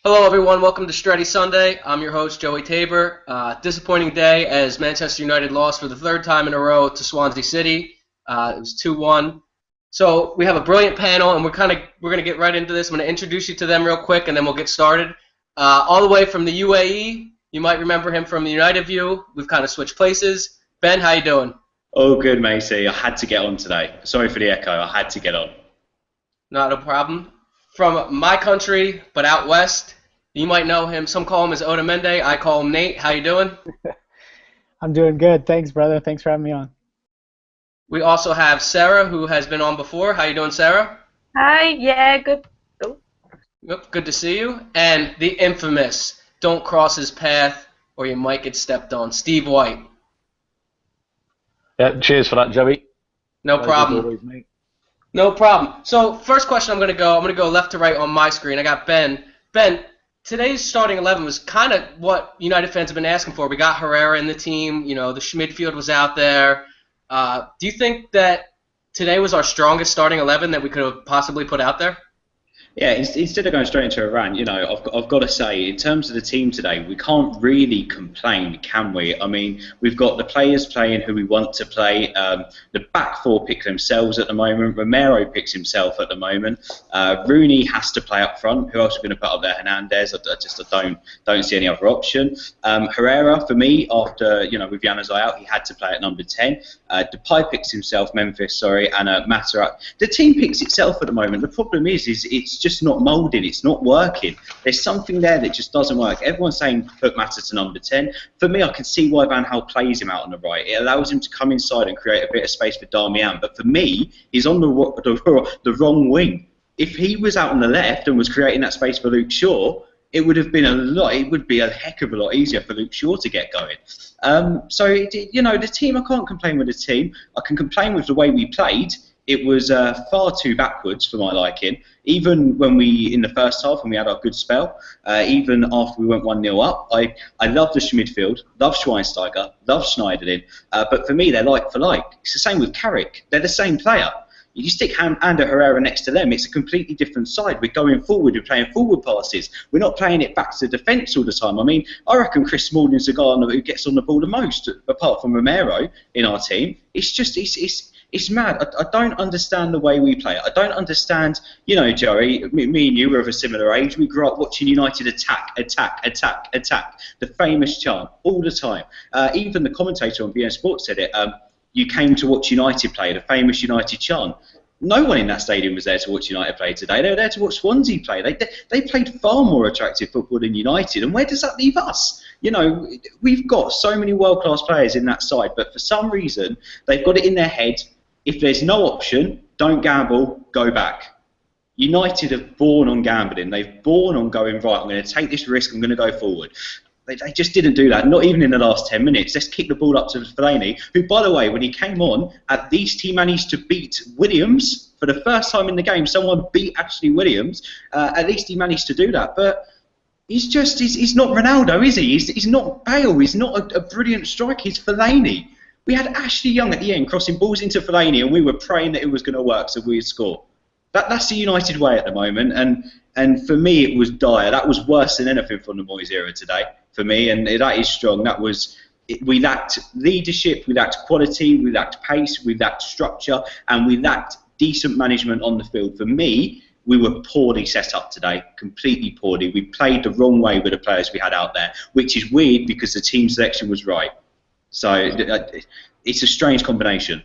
Hello, everyone. Welcome to Stretty Sunday. I'm your host, Joey Tabor. Disappointing day as Manchester United lost for the third time in a row to Swansea City. It was 2-1. So we have a brilliant panel, and we're gonna get right into this. I'm gonna introduce you to them real quick, and then we'll get started. All the way from the UAE, you might remember him from the United View. We've kind of switched places. Ben, how you doing? Oh, good, matey. I had to get on today. Sorry for the echo. I had to get on. Not a problem. From my country, but out west, you might know him. Some call him as Otamendi. I call him Nate. How you doing? I'm doing good. Thanks, brother. Thanks for having me on. We also have Sarah, who has been on before. How you doing, Sarah? Hi, yeah, good. Oh, Yep, good to see you. And the infamous, don't cross his path or you might get stepped on, Steve White. Yeah, cheers for that, Joey. No Pleasure as problem. always, mate. No problem. So first question I'm going to go left to right on my screen. I got Ben. Ben, today's starting 11 was kind of what United fans have been asking for. We got Herrera in the team. You know, the midfield was out there. Do you think that today was our strongest starting 11 that we could have possibly put out there? Yeah, instead of going straight into a rant, I've got to say, in terms of the team today, we can't really complain, can we? I mean, we've got the players playing who we want to play. The back four pick themselves at the moment. Romero picks himself at the moment. Rooney has to play up front. Who else are going to put up there? Hernandez. I don't see any other option. Herrera, for me, after with Januzaj out, he had to play at number 10. Depay picks himself, Memphis, sorry, and Matarak. The team picks itself at the moment. The problem is it's just not moulding. It's not working. There's something there that just doesn't work. Everyone's saying put Mata to number 10. For me, I can see why Van Gaal plays him out on the right. It allows him to come inside and create a bit of space for Darmian. But for me, he's on the wrong wing. If he was out on the left and was creating that space for Luke Shaw, it would have been it would be a heck of a lot easier for Luke Shaw to get going. The team, I can't complain with the team. I can complain with the way we played. It was far too backwards for my liking. Even when in the first half, when we had our good spell, even after we went 1-0 up, I love the midfield, love Schweinsteiger, love Schneiderlin, but for me, they're like for like. It's the same with Carrick. They're the same player. You stick Ander Herrera next to them, it's a completely different side. We're going forward, we're playing forward passes. We're not playing it back to defence all the time. I mean, I reckon Chris Smalling's the guy who gets on the ball the most, apart from Romero in our team. It's mad. I don't understand the way we play it. I don't understand, Joey, me and you were of a similar age. We grew up watching United attack. The famous chant all the time. Even the commentator on BN Sports said it. You came to watch United play, the famous United chant. No one in that stadium was there to watch United play today. They were there to watch Swansea play. They played far more attractive football than United. And where does that leave us? We've got so many world-class players in that side, but for some reason, they've got it in their head. If there's no option, don't gamble, go back. United have born on gambling. They've born on going, right, I'm going to take this risk, I'm going to go forward. They just didn't do that, not even in the last 10 minutes. Let's kick the ball up to Fellaini, who, by the way, when he came on, at least he managed to beat Williams. For the first time in the game, someone beat Ashley Williams. At least he managed to do that. But he's not Ronaldo, is he? He's not Bale. He's not a brilliant striker. He's Fellaini. We had Ashley Young at the end crossing balls into Fellaini, and we were praying that it was going to work so we'd score. That's the United way at the moment, and for me it was dire. That was worse than anything from the Moyes era today for me, and that is strong. We lacked leadership, we lacked quality, we lacked pace, we lacked structure, and we lacked decent management on the field. For me, we were poorly set up today, completely poorly. We played the wrong way with the players we had out there, which is weird because the team selection was right. So it's a strange combination.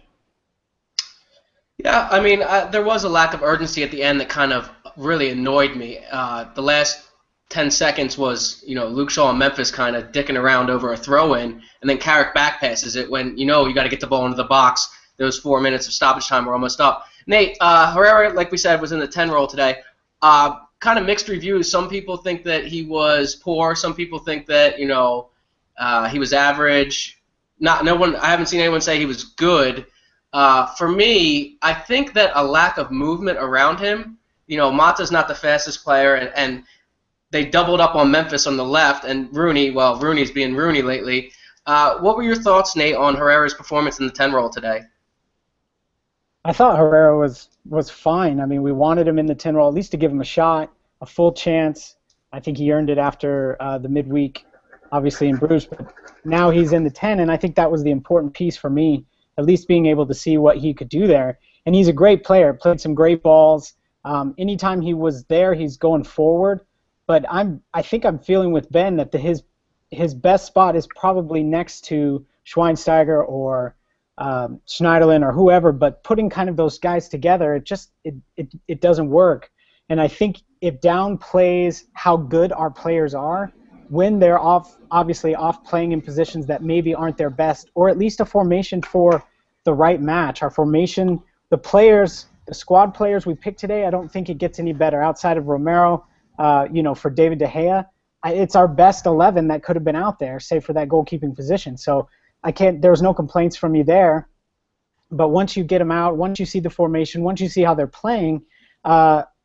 Yeah, I mean, there was a lack of urgency at the end that kind of really annoyed me. The last 10 seconds was, Luke Shaw and Memphis kind of dicking around over a throw-in, and then Carrick back passes it when, you got to get the ball into the box. Those 4 minutes of stoppage time were almost up. Nate, Herrera, like we said, was in the 10 role today. Kind of mixed reviews. Some people think that he was poor. Some people think that, he was average. I haven't seen anyone say he was good. For me, I think that a lack of movement around him, Mata's not the fastest player, and they doubled up on Memphis on the left, and Rooney's being Rooney lately. What were your thoughts, Nate, on Herrera's performance in the 10 role today? I thought Herrera was fine. I mean, we wanted him in the 10 role at least to give him a shot, a full chance. I think he earned it after the midweek, obviously in Bruges, but now he's in the 10, and I think that was the important piece for me, at least being able to see what he could do there. And he's a great player, played some great balls. Anytime he was there, he's going forward. But I think I'm feeling with Ben that his best spot is probably next to Schweinsteiger or Schneiderlin or whoever. But putting kind of those guys together, it doesn't work. And I think it downplays how good our players are when they're obviously off playing in positions that maybe aren't their best, or at least a formation for the right match. Our formation, the squad players we picked today, I don't think it gets any better outside of Romero. For David De Gea, it's our best 11 that could have been out there, save for that goalkeeping position. So there's no complaints from me there. But once you get them out, once you see the formation, once you see how they're playing,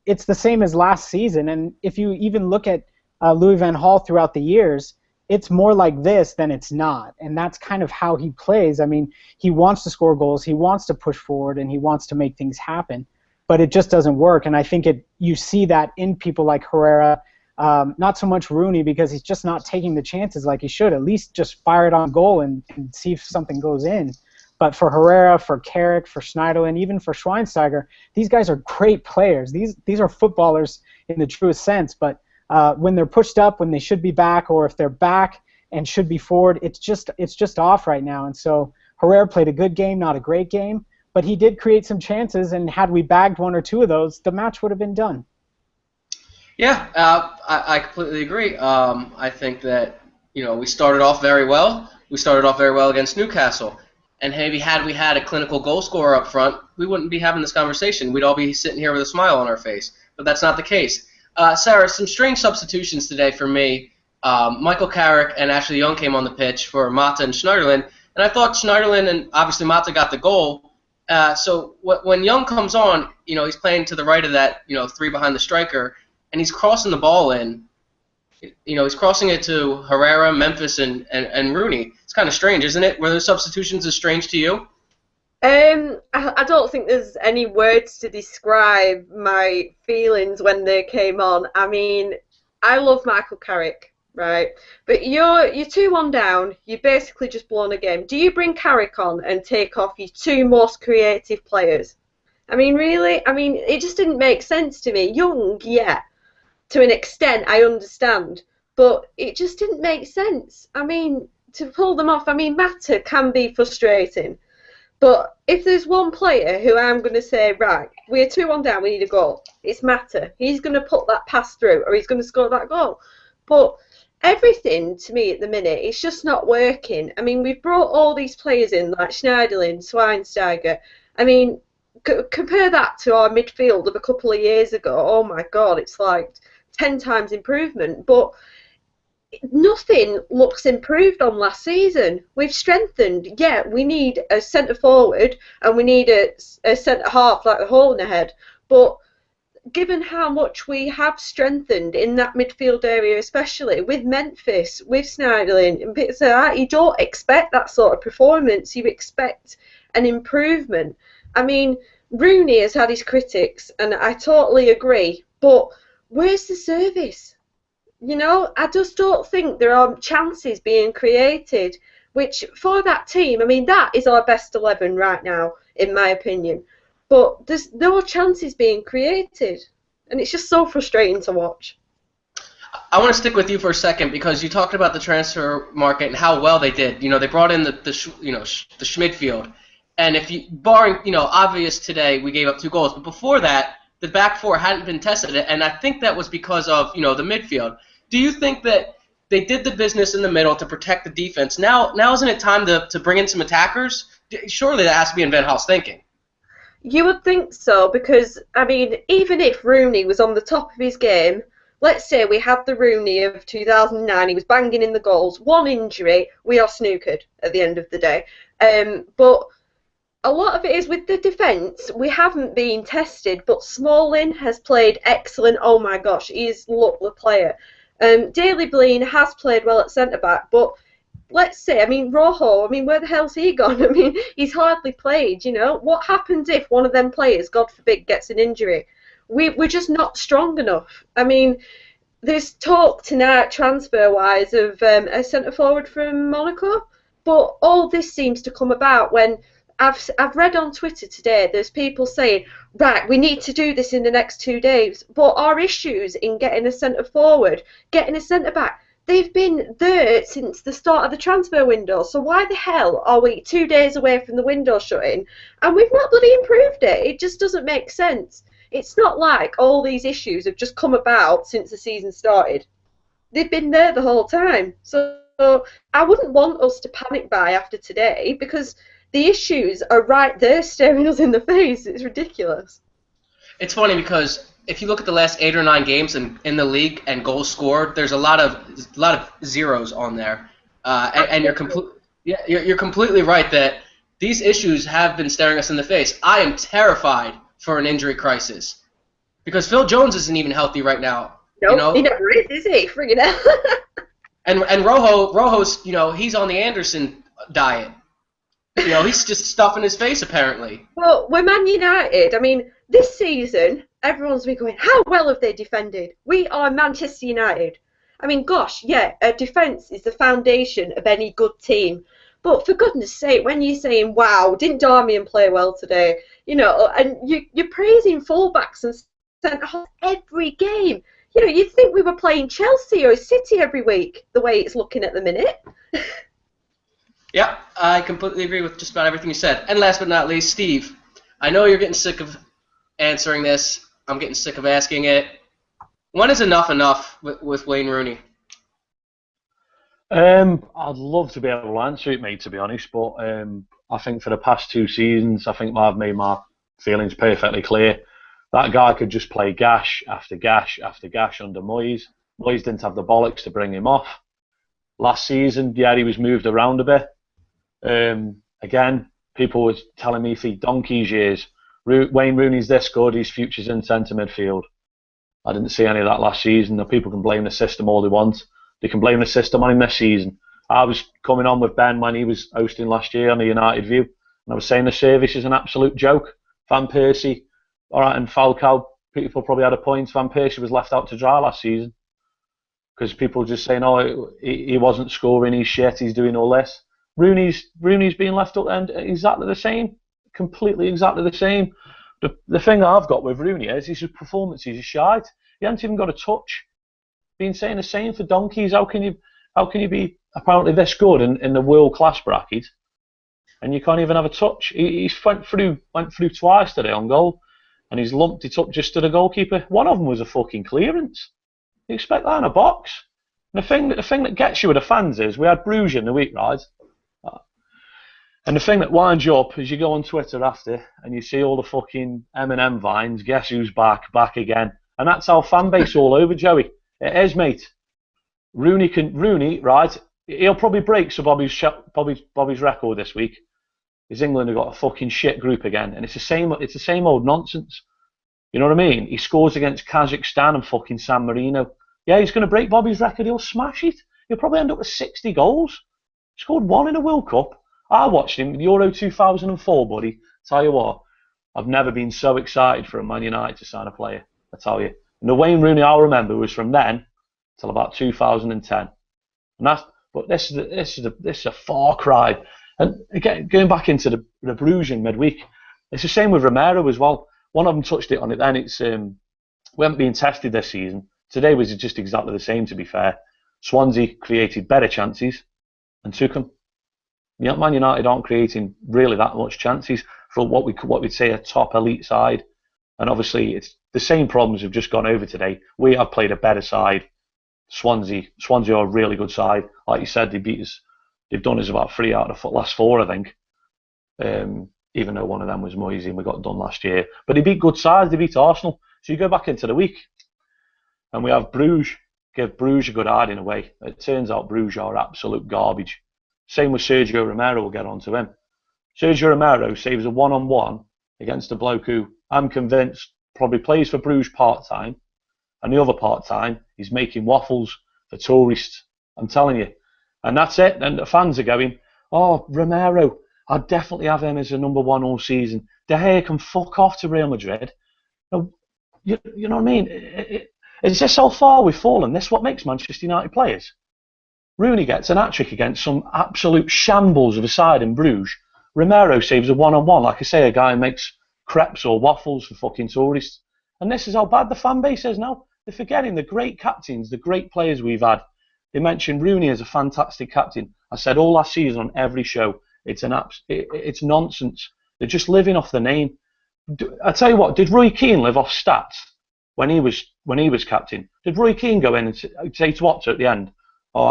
it's the same as last season. And if you even look at Louis van Gaal throughout the years, it's more like this than it's not. And that's kind of how he plays. I mean, he wants to score goals, he wants to push forward, and he wants to make things happen. But it just doesn't work. And I think you see that in people like Herrera, not so much Rooney, because he's just not taking the chances like he should. At least just fire it on goal and see if something goes in. But for Herrera, for Carrick, for Schneiderlin, even for Schweinsteiger, these guys are great players. These are footballers in the truest sense. But when they're pushed up, when they should be back, or if they're back and should be forward, it's just off right now. And so Herrera played a good game, not a great game, but he did create some chances. And had we bagged one or two of those, the match would have been done. Yeah, I completely agree. I think that we started off very well. We started off very well against Newcastle. And maybe had we had a clinical goal scorer up front, we wouldn't be having this conversation. We'd all be sitting here with a smile on our face. But that's not the case. Sarah, some strange substitutions today for me. Michael Carrick and Ashley Young came on the pitch for Mata and Schneiderlin. And I thought Schneiderlin and obviously Mata got the goal. So when Young comes on, he's playing to the right of that, three behind the striker, and he's crossing the ball in. He's crossing it to Herrera, Memphis, and Rooney. It's kind of strange, isn't it? Were those substitutions as strange to you? I don't think there's any words to describe my feelings when they came on. I mean, I love Michael Carrick, right? But you're 2-1 down. You're basically just blown a game. Do you bring Carrick on and take off your two most creative players? I mean, really? I mean, it just didn't make sense to me. Young, yeah. To an extent, I understand, but it just didn't make sense. I mean, to pull them off, I mean, Mata can be frustrating, but if there's one player who I'm going to say, right, we're 2-1 down, we need a goal, it's Mata. He's going to put that pass through, or he's going to score that goal. But everything, to me, at the minute, it's just not working. I mean, we've brought all these players in, like Schneiderlin, Schweinsteiger. I mean, compare that to our midfield of a couple of years ago. Oh, my God, it's like 10 times improvement, but nothing looks improved on last season. We've strengthened. Yeah, we need a centre forward and we need a centre half like the hole in the head, but given how much we have strengthened in that midfield area, especially with Memphis, with Schneiderlin and bits like that, you don't expect that sort of performance. You expect an improvement. I mean, Rooney has had his critics and I totally agree, but where's the service? I just don't think there are chances being created, which for that team, I mean, that is our best 11 right now, in my opinion. But there's no chances being created, and it's just so frustrating to watch. I want to stick with you for a second because you talked about the transfer market and how well they did. They brought in the Schmidfield, and if you barring obvious today we gave up 2 goals, but before that, the back four hadn't been tested, and I think that was because of the midfield. Do you think that they did the business in the middle to protect the defense? Now isn't it time to bring in some attackers? Surely that has to be in Van Gaal's thinking. You would think so, because I mean, even if Rooney was on the top of his game, let's say we had the Rooney of 2009, he was banging in the goals, one injury, we are snookered at the end of the day. But a lot of it is with the defence. We haven't been tested, but Smalling has played excellent. Oh my gosh, he's the player. Daley Bleen has played well at centre-back, but let's say, I mean, Rojo, I mean, where the hell's he gone? I mean, he's hardly played, What happens if one of them players, God forbid, gets an injury? We're just not strong enough. I mean, there's talk tonight, transfer-wise, of a centre-forward from Monaco, but all this seems to come about when I've read on Twitter today there's people saying, right, we need to do this in the next 2 days, but our issues in getting a centre-forward, getting a centre-back, they've been there since the start of the transfer window, so why the hell are we 2 days away from the window shutting and we've not bloody improved it? It just doesn't make sense. It's not like all these issues have just come about since the season started. They've been there the whole time. So I wouldn't want us to panic buy after today because the issues are right there staring us in the face. It's ridiculous. It's funny because if you look at the last 8 or 9 games in the league and goals scored, there's a lot of zeros on there, and you're completely right that these issues have been staring us in the face. I am terrified for an injury crisis because Phil Jones isn't even healthy right now. Nope, he never is he? Friggin' hell. and Rojo's, he's on the Anderson diet. He's just stuffing his face apparently. Well, we're Man United. I mean, this season, everyone's been going, how well have they defended? We are Manchester United. I mean, gosh, yeah, a defence is the foundation of any good team. But for goodness sake, when you're saying, wow, didn't Darmian play well today? And you're praising fullbacks and centre-halves every game. You'd think we were playing Chelsea or City every week, the way it's looking at the minute. Yeah, I completely agree with just about everything you said. And last but not least, Steve, I know you're getting sick of answering this. I'm getting sick of asking it. When is enough with Wayne Rooney? I'd love to be able to answer it, mate, to be honest, but I think for the past 2 seasons, I think I've made my feelings perfectly clear. That guy could just play gash after gash after gash under Moyes. Moyes didn't have the bollocks to bring him off. Last season, yeah, he was moved around a bit. Again, people were telling me for donkey's years, Wayne Rooney's this good, his future's in centre midfield. I didn't see any of that last season. Now, people can blame the system all they want. They can blame the system on him this season. I was coming on with Ben when he was hosting last year on the United View, and I was saying the service is an absolute joke. Van Persie, all right, and Falcao, people probably had a point. Van Persie was left out to dry last season because people were just saying, oh, he wasn't scoring, he's shit, he's doing all this. Rooney's being left up and exactly the same, completely exactly the same. The thing that I've got with Rooney is his performances are shite. He hasn't even got a touch. Been saying the same for donkeys. How can you be apparently this good in the world class bracket, and you can't even have a touch? He's went through twice today on goal, and he's lumped it up just to the goalkeeper. One of them was a fucking clearance. You expect that in a box? And the thing that gets you with the fans is we had Bruges in the week, right? And the thing that winds you up is you go on Twitter after and you see all the fucking M&M vines. Guess who's back again? And that's our fan base all over, Joey. It is, mate. Rooney, right? He'll probably break Sir Bobby's record this week. Is England have got a fucking shit group again, and it's the same old nonsense. You know what I mean? He scores against Kazakhstan and fucking San Marino. Yeah, he's going to break Bobby's record. He'll smash it. He'll probably end up with 60 goals. He scored 1 in a World Cup. I watched him in Euro 2004, buddy. Tell you what, I've never been so excited for a Man United to sign a player. I tell you. And the Wayne Rooney I'll remember was from then till about 2010. But this is a far cry. And again, going back into the Bruges in midweek, it's the same with Romero as well. One of them touched it on it then. It's we haven't been tested this season. Today was just exactly the same, to be fair. Swansea created better chances and took them. Man United aren't creating really that much chances for what we'd say a top elite side. And obviously, it's the same problems have just gone over today. We have played a better side. Swansea are a really good side. Like you said, they beat us. They've done us about 3 out of the last 4, I think. Even though one of them was Moisey and we got done last year. But they beat good sides. They beat Arsenal. So you go back into the week, and we have Bruges. Give Bruges a good hiding away. It turns out Bruges are absolute garbage. Same with Sergio Romero. We'll get on to him. Sergio Romero saves a one-on-one against a bloke who I'm convinced probably plays for Bruges part-time, and the other part-time he's making waffles for tourists. I'm telling you. And that's it. And the fans are going, oh, Romero, I'd definitely have him as a number 1 all season. De Gea can fuck off to Real Madrid. You know what I mean? Is this how far we've fallen? This is what makes Manchester United players. Rooney gets an hat-trick against some absolute shambles of a side in Bruges. Romero saves a one-on-one, like I say, a guy makes crepes or waffles for fucking tourists. And this is how bad the fan base is now. They're forgetting the great captains, the great players we've had. They mentioned Rooney as a fantastic captain. I said all last season on every show, it's nonsense. They're just living off the name. I tell you what, did Roy Keane live off stats when he was captain? Did Roy Keane go in and say to Watts at the end, "Oh,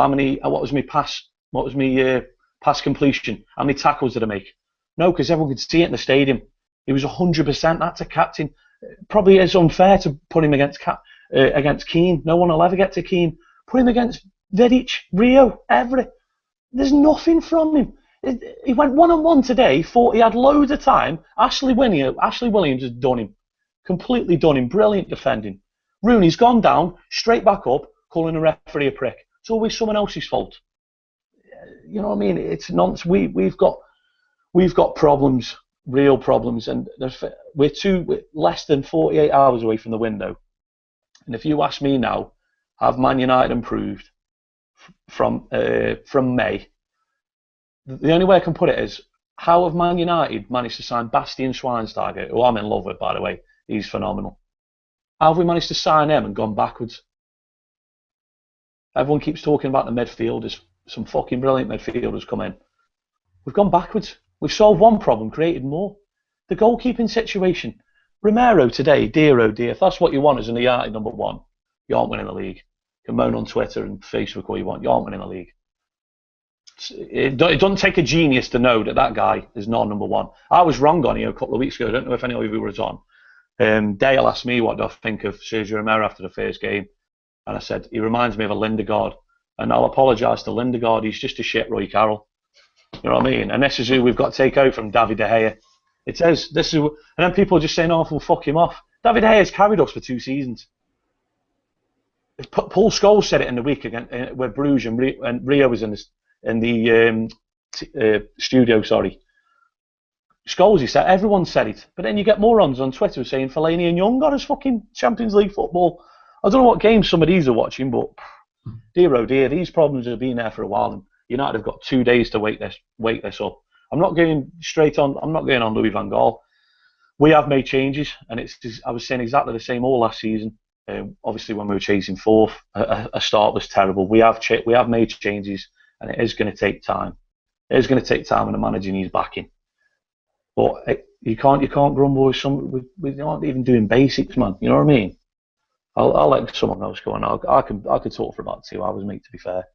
what was my pass completion? How many tackles did I make?" No, because everyone could see it in the stadium. He was 100%. That's a captain. Probably is unfair to put him against Keane. No one will ever get to Keane. Put him against Vidic, Rio, Everett. There's nothing from him. He went one-on-one today. Thought he had loads of time. Ashley Williams has done him. Completely done him. Brilliant defending. Rooney's gone down, straight back up, calling a referee a prick. It's always someone else's fault. You know what I mean? It's nonsense. We've got problems, real problems, and we're less than 48 hours away from the window. And if you ask me now, have Man United improved from May? The only way I can put it is, how have Man United managed to sign Bastian Schweinsteiger, who I'm in love with, by the way? He's phenomenal. How have we managed to sign him and gone backwards? Everyone keeps talking about the midfielders. Some fucking brilliant midfielders come in. We've gone backwards. We've solved one problem, created more. The goalkeeping situation. Romero today, dear oh dear, if that's what you want as an United number one, you aren't winning the league. You can moan on Twitter and Facebook all you want, you aren't winning the league. It doesn't take a genius to know that guy is not number one. I was wrong on here a couple of weeks ago. I don't know if any of you was on. Dale asked me what do I think of Sergio Romero after the first game. And I said, he reminds me of a Lindegaard. And I'll apologise to Lindegaard, he's just a shit Roy Carroll. You know what I mean? And this is who we've got to take out from David De Gea. It says, and then people are just saying, oh, we'll fuck him off. David De Gea has carried us for 2 seasons. Paul Scholes said it in the week again, where Bruges and Rio was in the studio, sorry. Scholes, he said, everyone said it. But then you get morons on Twitter saying Fellaini and Young got us fucking Champions League football. I don't know what games some of these are watching, but dear oh dear, these problems have been there for a while, and United have got 2 days to wake this up. I'm not going on Louis van Gaal. We have made changes, and I was saying exactly the same all last season. Obviously, when we were chasing fourth, a start was terrible. We have made changes, and it is going to take time. It is going to take time, and the manager needs backing. But you can't grumble with some. We aren't even doing basics, man. You know what I mean? I'll let someone else go on. I could talk for about 2 hours, mate. To be fair.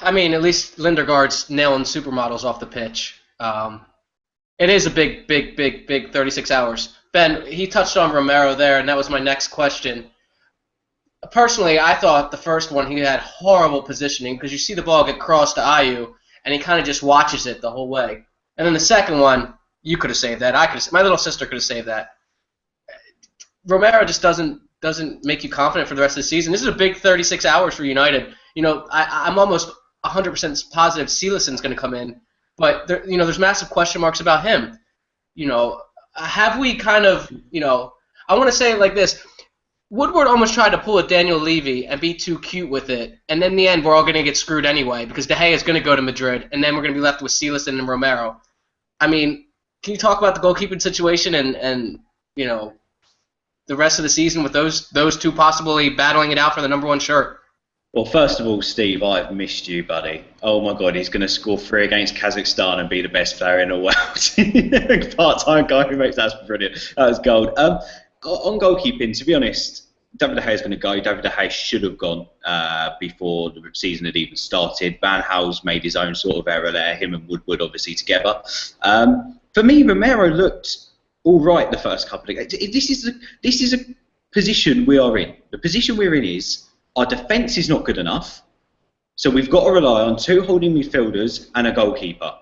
I mean, at least Lindegaard's nailing supermodels off the pitch. It is a big 36 hours. Ben, he touched on Romero there, and that was my next question. Personally, I thought the first one he had horrible positioning because you see the ball get crossed to Ayew, and he kind of just watches it the whole way. And then the second one, you could have saved that. My little sister could have saved that. Romero just doesn't make you confident for the rest of the season. This is a big 36 hours for United. You know, I'm almost 100% positive Silason's going to come in, but there's massive question marks about him. You know, have we kind of, I want to say it like this. Woodward almost tried to pull a Daniel Levy and be too cute with it, and then in the end we're all going to get screwed anyway because De Gea is going to go to Madrid, and then we're going to be left with Silason and Romero. I mean, can you talk about the goalkeeping situation and the rest of the season with those two possibly battling it out for the number 1 shirt? Well, first of all, Steve, I've missed you, buddy. Oh my God, he's going to score 3 against Kazakhstan and be the best player in the world. Part-time guy who makes that's brilliant. That was gold. On goalkeeping, to be honest, David De Gea is going to go. David De Gea should have gone before the season had even started. Van Gaal's made his own sort of error there. Him and Woodward obviously together. For me, Romero looked all right the first couple of games. This is a position we are in. The position we're in is our defence is not good enough, so we've got to rely on 2 holding midfielders and a goalkeeper.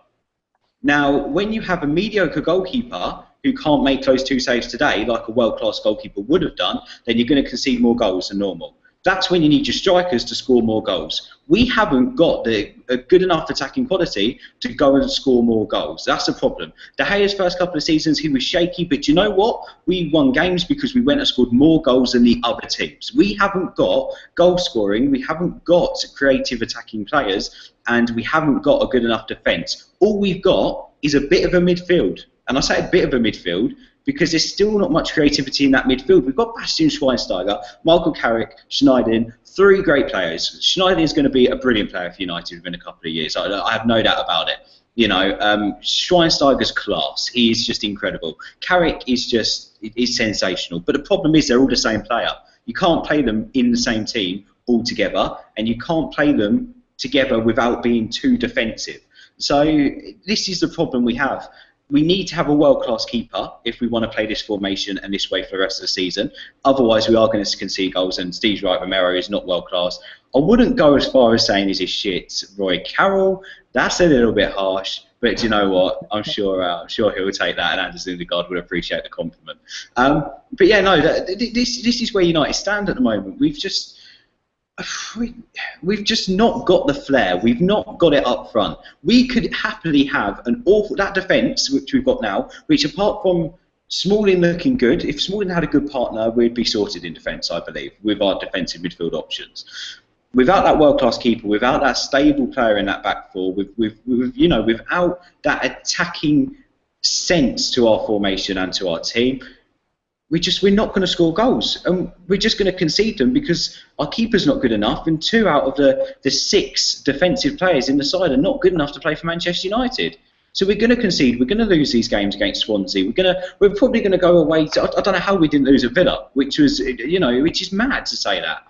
Now, when you have a mediocre goalkeeper who can't make those 2 saves today, like a world-class goalkeeper would have done, then you're going to concede more goals than normal. That's when you need your strikers to score more goals. We haven't got a good enough attacking quality to go and score more goals. That's the problem. De Gea's first couple of seasons, he was shaky, but you know what? We won games because we went and scored more goals than the other teams. We haven't got goal scoring, we haven't got creative attacking players, and we haven't got a good enough defence. All we've got is a bit of a midfield. And I say a bit of a midfield because there's still not much creativity in that midfield. We've got Bastian Schweinsteiger, Michael Carrick, Schneiderlin, 3 great players. Schneiderlin is going to be a brilliant player for United within a couple of years. I have no doubt about it. You know, Schweinsteiger's class. He is just incredible. Carrick is sensational. But the problem is they're all the same player. You can't play them in the same team all together, and you can't play them together without being too defensive. So this is the problem we have. We need to have a world-class keeper if we want to play this formation and this way for the rest of the season. Otherwise, we are going to concede goals, and Steve's right, Romero is not world-class. I wouldn't go as far as saying he's shit. Roy Carroll, that's a little bit harsh, but you know what? I'm sure he'll take that, and Anders Lundegaard would appreciate the compliment. But yeah, no, this is where United stand at the moment. We've just not got the flair. We've not got it up front. We could happily have that defence which we've got now, which apart from Smalling looking good, if Smalling had a good partner, we'd be sorted in defence, I believe, with our defensive midfield options. Without that world-class keeper, without that stable player in that back four, without that attacking sense to our formation and to our team, we're not going to score goals, and we're just going to concede them because our keeper's not good enough, and 2 out of the 6 defensive players in the side are not good enough to play for Manchester United. So we're going to concede. We're going to lose these games against Swansea. We're probably going to go away. I don't know how we didn't lose at Villa, which is mad to say that.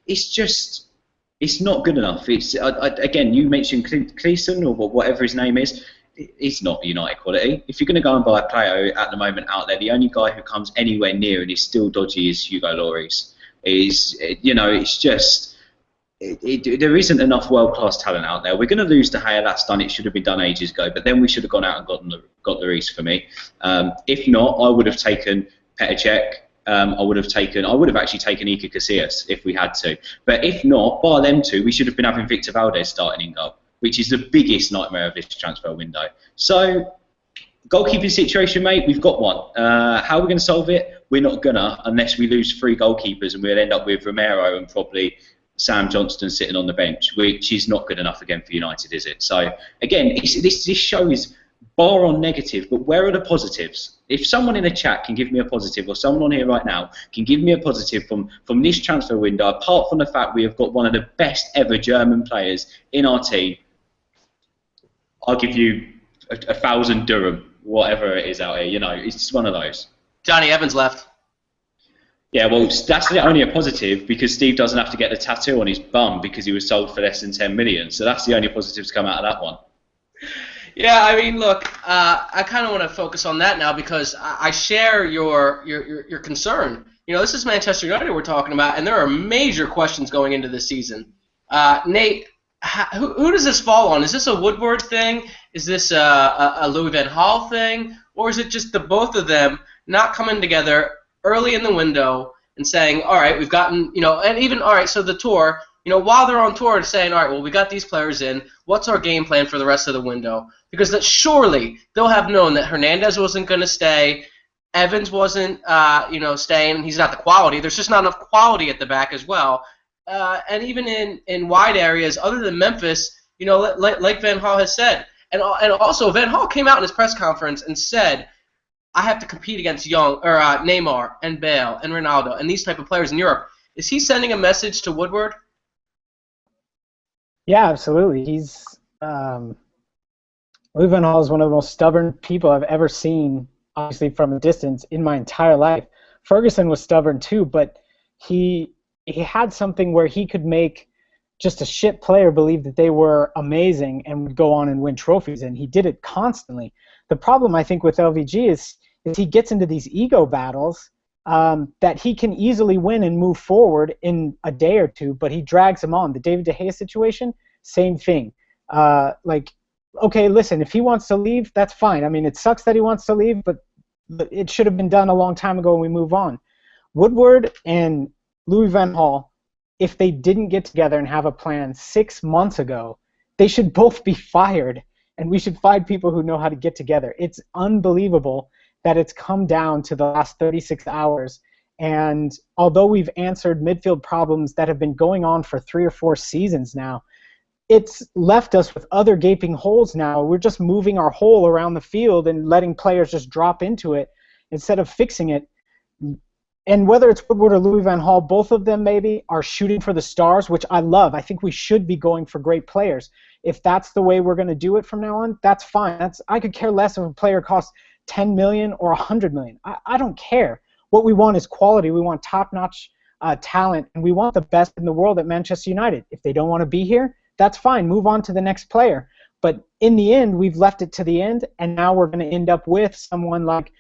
It's not good enough. Again, you mentioned Cleeson or whatever his name is. He's not United quality. If you're going to go and buy a player at the moment out there, the only guy who comes anywhere near and is still dodgy is Hugo Lloris. There isn't enough world-class talent out there. We're going to lose De Gea. That's done. It should have been done ages ago. But then we should have gone out and got Lloris for me. If not, I would have taken Petr Cech. I would have actually taken Iker Casillas if we had to. But if not, bar them 2, we should have been having Victor Valdez starting in goal, which is the biggest nightmare of this transfer window. So, goalkeeping situation, mate, we've got one. How are we going to solve it? We're not gonna, unless we lose 3 goalkeepers, and we'll end up with Romero and probably Sam Johnston sitting on the bench, which is not good enough again for United, is it? So, again, this show is bar on negative, but where are the positives? If someone in the chat can give me a positive, or someone on here right now can give me a positive from this transfer window, apart from the fact we have got one of the best ever German players in our team, I'll give you 1,000 dirham, whatever it is out here. It's just one of those. Johnny Evans left. Yeah, well, that's only a positive because Steve doesn't have to get the tattoo on his bum because he was sold for less than 10 million. So that's the only positives to come out of that one. Yeah, I mean, look, I kind of want to focus on that now because I share your concern. This is Manchester United we're talking about, and there are major questions going into this season. Nate, who does this fall on? Is this a Woodward thing? Is this a Louis van Gaal thing? Or is it just the both of them not coming together early in the window and saying, all right, we've gotten, and even, all right, so the tour, while they're on tour and saying, all right, well, we got these players in, what's our game plan for the rest of the window? Because surely they'll have known that Hernandez wasn't going to stay, Evans wasn't, staying, he's not the quality. There's just not enough quality at the back as well. And even in wide areas, other than Memphis, like Van Gaal has said, and also Van Gaal came out in his press conference and said, I have to compete against Neymar and Bale and Ronaldo and these type of players in Europe. Is he sending a message to Woodward? Yeah, absolutely. He's Louis van Gaal is one of the most stubborn people I've ever seen, obviously from a distance, in my entire life. Ferguson was stubborn too, but he had something where he could make just a shit player believe that they were amazing and would go on and win trophies, and he did it constantly. The problem, I think, with LVG is he gets into these ego battles that he can easily win and move forward in a day or two, but he drags them on. The David De Gea situation, same thing. Okay, listen, if he wants to leave, that's fine. I mean, it sucks that he wants to leave, but it should have been done a long time ago and we move on. Woodward and Louis van Gaal if they didn't get together and have a plan 6 months ago, they should both be fired, and we should find people who know how to get together. It's unbelievable that it's come down to the last 36 hours. And although we've answered midfield problems that have been going on for 3 or 4 seasons now, it's left us with other gaping holes now. We're just moving our hole around the field and letting players just drop into it instead of fixing it. And whether it's Woodward or Louis van Gaal, both of them maybe are shooting for the stars, which I love. I think we should be going for great players. If that's the way we're going to do it from now on, that's fine. I could care less if a player costs $10 million or $100 million. I don't care. What we want is quality. We want top-notch talent, and we want the best in the world at Manchester United. If they don't want to be here, that's fine. Move on to the next player. But in the end, we've left it to the end, and now we're going to end up with someone like,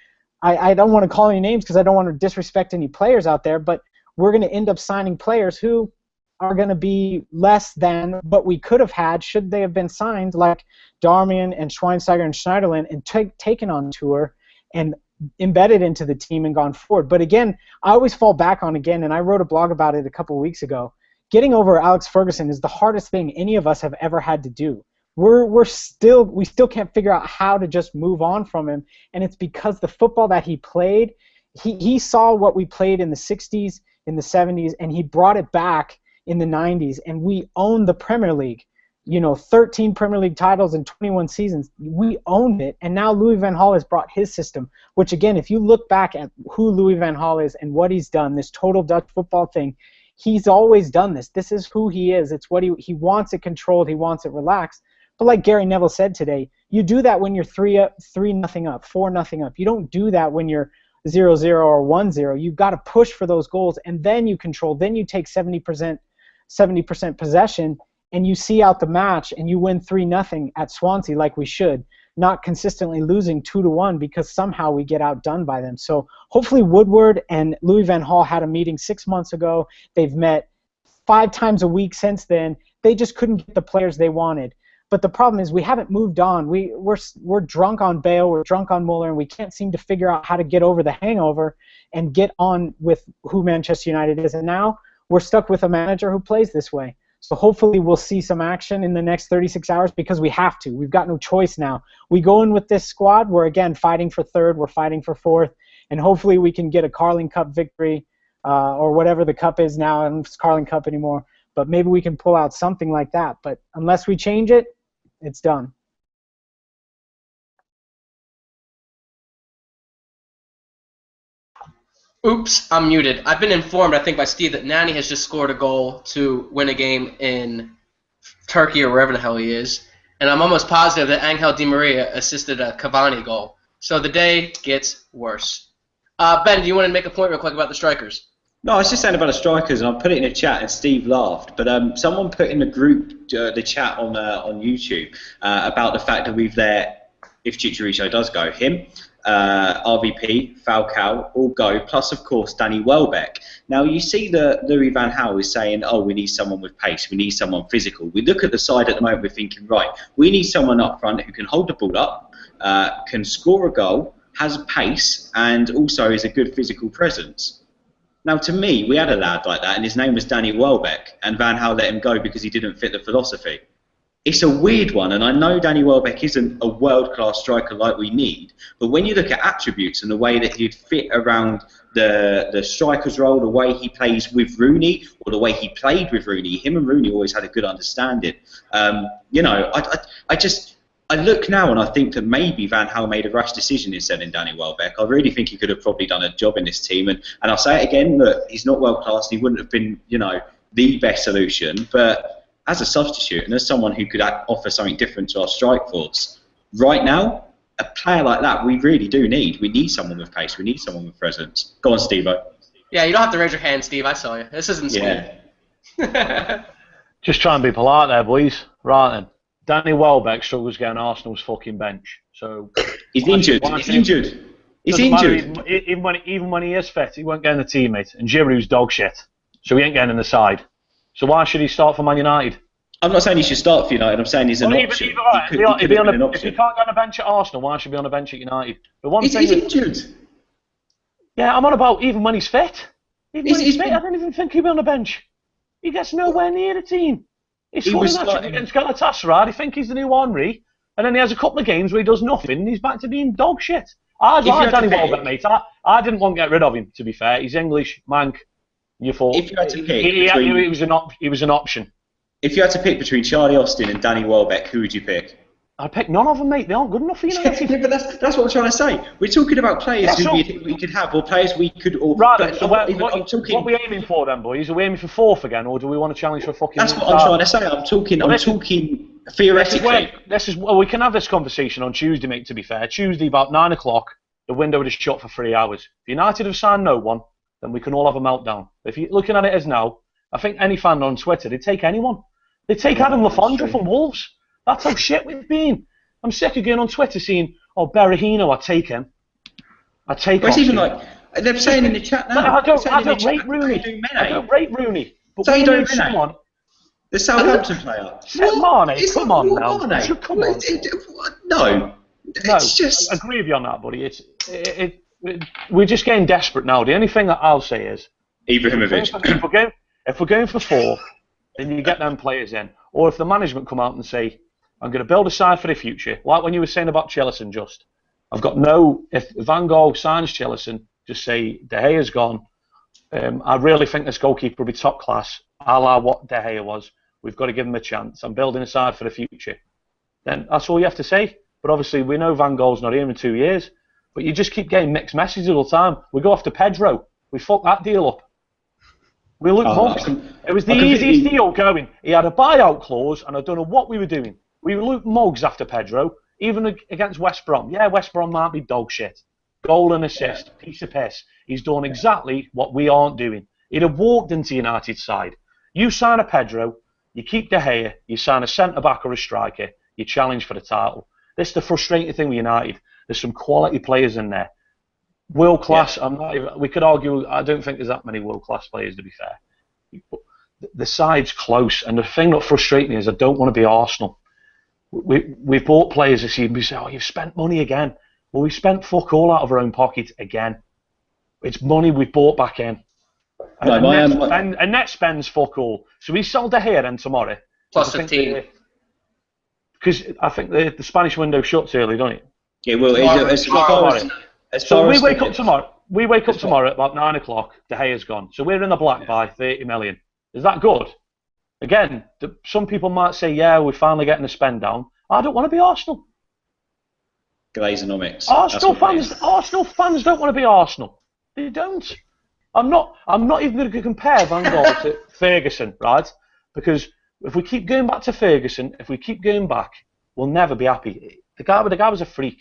I don't want to call any names because I don't want to disrespect any players out there, but we're going to end up signing players who are going to be less than what we could have had should they have been signed, like Darmian and Schweinsteiger and Schneiderlin, and taken on tour and embedded into the team and gone forward. But again, I always fall back on again, and I wrote a blog about it a couple of weeks ago. Getting over Alex Ferguson is the hardest thing any of us have ever had to do. We still can't figure out how to just move on from him, and it's because the football that he played, he saw what we played in the 60s, in the 70s, and he brought it back in the 90s, and we owned the Premier League. 13 Premier League titles in 21 seasons. We owned it, and now Louis van Gaal has brought his system, which again, if you look back at who Louis van Gaal is and what he's done, this total Dutch football thing, he's always done this. This is who he is. It's what he wants it controlled. He wants it relaxed. But like Gary Neville said today, you do that when you're 3-0 up, 4-0 up. You don't do that when you're 0-0 or 1-0. You've got to push for those goals, and then you control. Then you take 70% possession, and you see out the match, and you win 3-0 at Swansea like we should, not consistently losing 2-1 because somehow we get outdone by them. So hopefully Woodward and Louis van Gaal had a meeting 6 months ago. They've met 5 times a week since then. They just couldn't get the players they wanted. But the problem is we haven't moved on. We're drunk on Bale, we're drunk on Muller, and we can't seem to figure out how to get over the hangover and get on with who Manchester United is. And now we're stuck with a manager who plays this way. So hopefully we'll see some action in the next 36 hours because we have to. We've got no choice now. We go in with this squad. We're, again, fighting for third. We're fighting for fourth. And hopefully we can get a Carling Cup victory or whatever the cup is now. I don't know if it's Carling Cup anymore. But maybe we can pull out something like that. But unless we change it, it's done. Oops, I'm muted. I've been informed, I think, by Steve that Nani has just scored a goal to win a game in Turkey or wherever the hell he is. And I'm almost positive that Angel Di Maria assisted a Cavani goal. So the day gets worse. Ben, do you want to make a point real quick about the strikers? No, I was just saying about the strikers, and I put it in the chat, and Steve laughed. But someone put in the group, the chat on YouTube, about the fact that we've let, if Chicharito does go, him, RVP, Falcao, all go, plus, of course, Danny Welbeck. Now, you see that Louis van Gaal is saying, oh, we need someone with pace, we need someone physical. We look at the side at the moment, we're thinking, right, we need someone up front who can hold the ball up, can score a goal, has pace, and also is a good physical presence. Now, to me, we had a lad like that, and his name was Danny Welbeck, and Van Gaal let him go because he didn't fit the philosophy. It's a weird one, and I know Danny Welbeck isn't a world-class striker like we need, but when you look at attributes and the way that he'd fit around the striker's role, the way he plays with Rooney, or the way he played with Rooney, him and Rooney always had a good understanding. I look now and I think that maybe Van Gaal made a rash decision in selling Danny Welbeck. I really think he could have probably done a job in this team. And I'll say it again, look, he's not world class and he wouldn't have been, the best solution. But as a substitute and as someone who could offer something different to our strike force, right now, a player like that we really do need. We need someone with pace. We need someone with presence. Go on, Steve-O. Yeah, you don't have to raise your hand, Steve. I saw you. This isn't school. Yeah. Just try and be polite there, boys. Right then. Danny Welbeck struggles getting Arsenal's fucking bench. So he's injured. He's injured. He's injured. Even when he is fit, he won't get in the team, mate. And Giroux's dog shit, so he ain't getting in the side. So why should he start for Man United? I'm not saying he should start for United. I'm saying he's an option. If he can't get on the bench at Arsenal, why should he be on the bench at United? He's injured. Yeah, I'm on about even when he's fit. Even when he's fit, I don't even think he'll be on the bench. He gets nowhere near the team. He's He was scoring starting- against Galatasaray. I think he's the new Henry. And then he has a couple of games where he does nothing, and he's back to being dog shit. I If you like had to Danny pick- Welbeck, mate. I didn't want to get rid of him, to be fair. He's English, mank. You thought If you had to pick he was an option. If you had to pick between Charlie Austin and Danny Welbeck, who would you pick? I'd pick none of them, mate. They aren't good enough for United. Yeah, but that's what I'm trying to say. We're talking about players who we could have, or players we could. Or, Right, but so I'm what are we aiming for then, boys? Are we aiming for fourth again, or do we want to challenge for fucking... That's what I'm trying to say. I'm talking theoretically. Well, we can have this conversation on Tuesday, mate, to be fair. Tuesday, about 9 o'clock, the window is shut for 3 hours. If United have signed no one, then we can all have a meltdown. If you're looking at it as now, I think any fan on Twitter, they'd take anyone. They'd take Adam Lafondra from Wolves. That's how shit we've been. I'm sick of going on Twitter seeing, oh, Berahino, I'd take him. I'd take him. It's even like, they're saying in the chat now. I don't rate Rooney. I don't rate Rooney. But So you we don't need someone. The Southampton player. Mane, It's come not on now. Mane. Come on. No. No, It's just... I agree with you on that, buddy. We're just getting desperate now. The only thing that I'll say is, Ibrahimovic. if we're going for fourth, then you get them players in. Or if the management come out and say, I'm going to build a side for the future, like when you were saying about Chelsea, just, I've got no... If Van Gaal signs Chelsea, just say, De Gea's gone. I really think this goalkeeper will be top class, a la what De Gea was. We've got to give him a chance. I'm building a side for the future. Then that's all you have to say. But obviously, we know Van Gaal's not here in 2 years. But you just keep getting mixed messages all the time. We go after Pedro. We fucked that deal up. We looked mugs. It was the easiest deal going. He had a buyout clause, and I don't know what we were doing. We looked mugs after Pedro, even against West Brom. Yeah, West Brom might be dog shit. Goal and assist, piece of piss. He's done exactly what we aren't doing. He'd have walked into United's side. You sign a Pedro, you keep De Gea, you sign a centre-back or a striker, you challenge for the title. This is the frustrating thing with United. There's some quality players in there. World class, we could argue, I don't think there's that many world class players, to be fair. The side's close, and the thing that frustrates me is I don't want to be Arsenal. We've bought players this year and we say, oh, you've spent money again. Well, we spent fuck all out of our own pocket again. It's money we've bought back in. And net spends fuck all. So we sold De Gea then tomorrow. Plus 15. Because I think the Spanish window shuts early, don't it? Yeah, well, So we wake up tomorrow. We wake up tomorrow at about 9 o'clock. De Gea's gone. So we're in the black by 30 million. Is that good? Again, some people might say, yeah, we're finally getting the spend down. I don't want to be Arsenal. Glazonomics. Arsenal fans don't want to be Arsenal. They don't. I'm not even going to compare Van Gaal to Ferguson, right? Because if we keep going back to Ferguson, if we keep going back, we'll never be happy. The guy was a freak.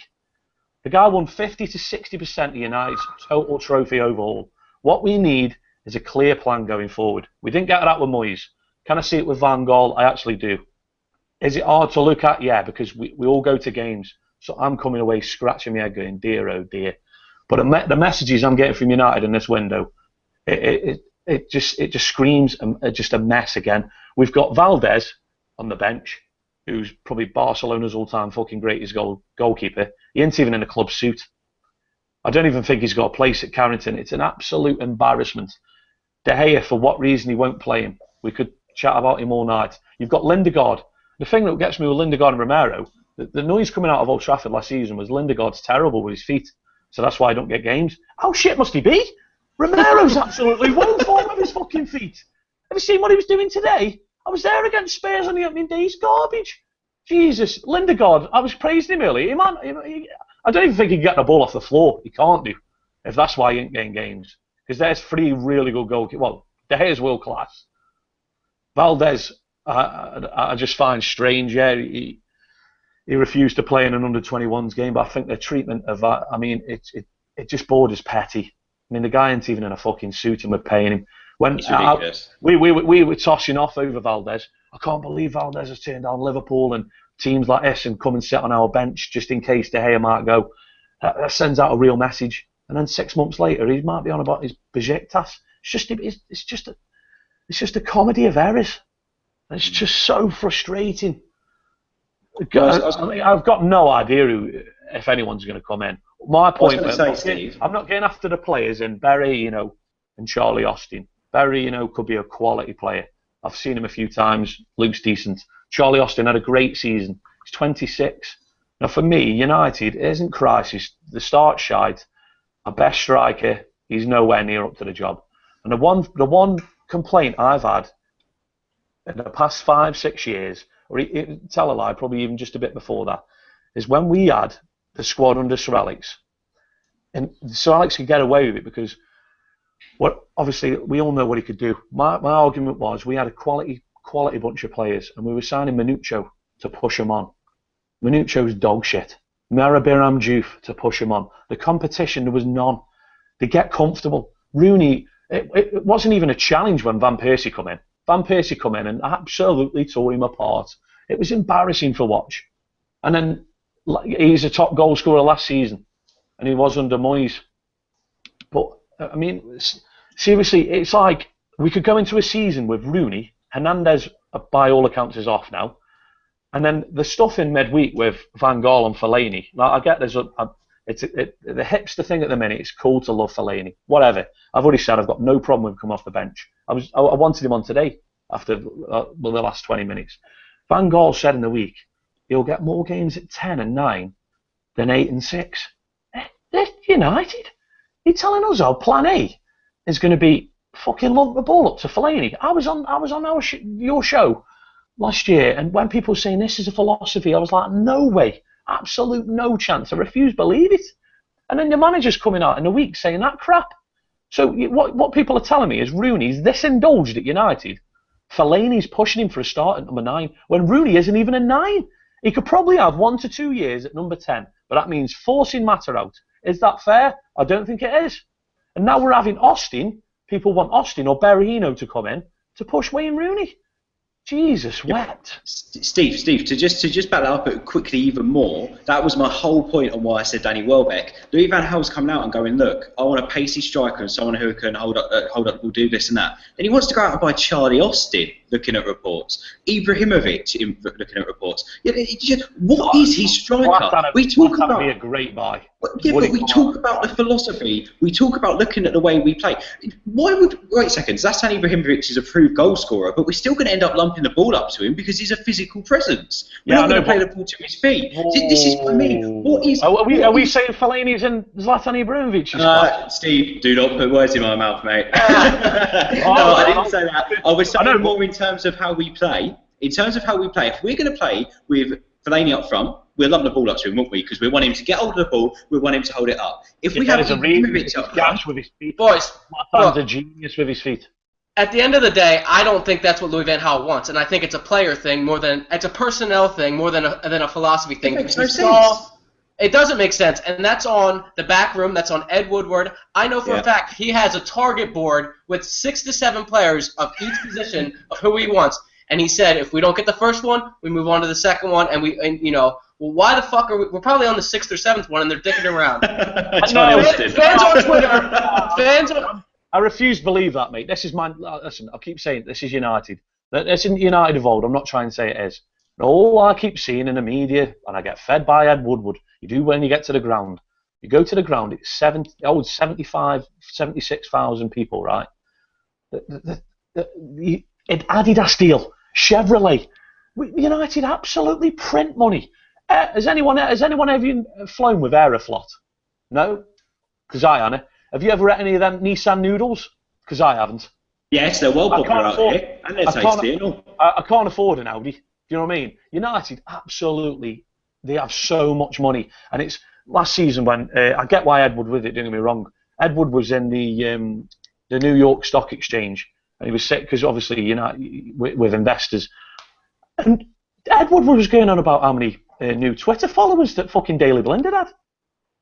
The guy won 50 to 60% of United's total trophy overall. What we need is a clear plan going forward. We didn't get that with Moyes. Can I see it with Van Gaal? I actually do. Is it hard to look at? Yeah, because we all go to games. So I'm coming away scratching my head going, dear, oh dear. But the messages I'm getting from United in this window, it just screams just a mess again. We've got Valdez on the bench, who's probably Barcelona's all-time fucking greatest goalkeeper. He ain't even in a club suit. I don't even think he's got a place at Carrington. It's an absolute embarrassment. De Gea, for what reason he won't play him? We could chat about him all night. You've got Lindegaard. The thing that gets me with Lindegaard and Romero, the noise coming out of Old Trafford last season was Lindegaard's terrible with his feet. So that's why I don't get games. How shit must he be? Romero's absolutely woeful with his fucking feet. Have you seen what he was doing today? I was there against Spurs on the opening day. He's garbage. Jesus, Lindegaard, I was praising him earlier. I don't even think he can get the ball off the floor. He can't do, if that's why he ain't getting games. Because there's 3 really good goalkeepers. Well, De Gea's world class. Valdez, I just find strange. Yeah, he refused to play in an under-21s game, but I think the treatment of that, I mean, it just borders petty. I mean, the guy ain't even in a fucking suit and we're paying him. When we were tossing off over Valdez, I can't believe Valdez has turned down Liverpool and teams like this and come and sit on our bench just in case De Gea might go. That sends out a real message. And then 6 months later, he might be on about his Besiktas. It's just a comedy of errors. It's just so frustrating. I've got no idea if anyone's going to come in. My point is, I'm not getting after the players in Berry, and Charlie Austin. Berry, could be a quality player. I've seen him a few times. Luke's decent. Charlie Austin had a great season. He's 26. Now, for me, United isn't crisis. The start shite. Our best striker, he's nowhere near up to the job. And the one complaint I've had in the past 5-6 years, or tell a lie, probably even just a bit before that, is when we had the squad under Sir Alex. And Sir Alex could get away with it because, obviously, we all know what he could do. My argument was we had a quality bunch of players, and we were signing Minuccio to push him on. Minuccio's dog shit. Merabiram Diouf to push him on. The competition, there was none. They get comfortable. Rooney, it wasn't even a challenge when Van Persie come in. Van Persie come in and absolutely tore him apart. It was embarrassing to watch. And then he's a top goal scorer last season, and he was under Moyes. But, I mean, seriously, it's like we could go into a season with Rooney. Hernandez, by all accounts, is off now. And then the stuff in midweek with Van Gaal and Fellaini. Like, I get the hipster thing at the minute. It's cool to love Fellaini. Whatever. I've already said I've got no problem with him coming off the bench. I wanted him on today after the last 20 minutes. Van Gaal said in the week he'll get more games at 10 and 9 than 8 and 6. They're United. You're telling us our plan A is going to be fucking lump the ball up to Fellaini. I was on your show last year, and when people were saying this is a philosophy, I was like, no way, absolute no chance. I refuse to believe it. And then the manager's coming out in a week saying that crap. So what people are telling me is Rooney's this indulged at United. Fellaini's pushing him for a start at number 9 when Rooney isn't even a 9. He could probably have 1 to 2 years at number 10, but that means forcing Mata out. Is that fair? I don't think it is. And now we're having Austin. People want Austin or Berahino to come in to push Wayne Rooney. Jesus wept. Steve, to just back that up quickly even more, that was my whole point on why I said Danny Welbeck. Louis van Gaal's coming out and going, look, I want a pacey striker and someone who can hold up the ball, do this and that. Then he wants to go out and buy Charlie Austin, looking at reports. Ibrahimovic, looking at reports. What is his striker? We talk about be a great buy. Yeah, but we talk about the philosophy. We talk about looking at the way we play. Wait a second, Zlatan Ibrahimovic is a proved goal scorer, but we're still going to end up lumping the ball up to him because he's a physical presence. We're not going to play the ball to his feet. This is for me. What is? Are we saying Fellaini's and Zlatan Ibrahimovic's? Steve, do not put words in my mouth, mate. No, I didn't say that. I was saying more in terms of how we play. In terms of how we play, if we're going to play with Fellaini up front, we'll lump the ball up to him, won't we? Because we want him to get hold of the ball, we want him to hold it up. If we have a Ibrahimovic up front, with his feet. Boys, Zlatan's a genius with his feet. At the end of the day, I don't think that's what Louis van Gaal wants, and I think it's a player thing more than it's a personnel thing more than a philosophy thing. It makes no sense. It doesn't make sense, and that's on the back room. That's on Ed Woodward. I know for a fact he has a target board with 6 to 7 players of each position of who he wants. And he said, if we don't get the first one, we move on to the second one, and well, why the fuck are we? We're probably on the 6th or 7th one, and they're dicking around. Fans on Twitter. I refuse to believe that, mate. This is listen, I keep saying this is United. This isn't United of old. I'm not trying to say it is. But all I keep seeing in the media, and I get fed by Ed Woodward, you do when you get to the ground. You go to the ground, it's 75, 76,000 people, right? Adidas deal, Chevrolet. United absolutely print money. Has anyone ever flown with Aeroflot? No? Because I haven't. Have you ever had any of them Nissan noodles? Because I haven't. Yes, they're well popular out here, and they're tasty and all. I can't afford an Audi. Do you know what I mean? United, absolutely, they have so much money. And it's last season when, I get why Ed Wood with it, don't get me wrong. Ed Wood was in the New York Stock Exchange, and he was sick because obviously, with investors. And Ed Wood was going on about how many new Twitter followers that fucking Daily Blind had,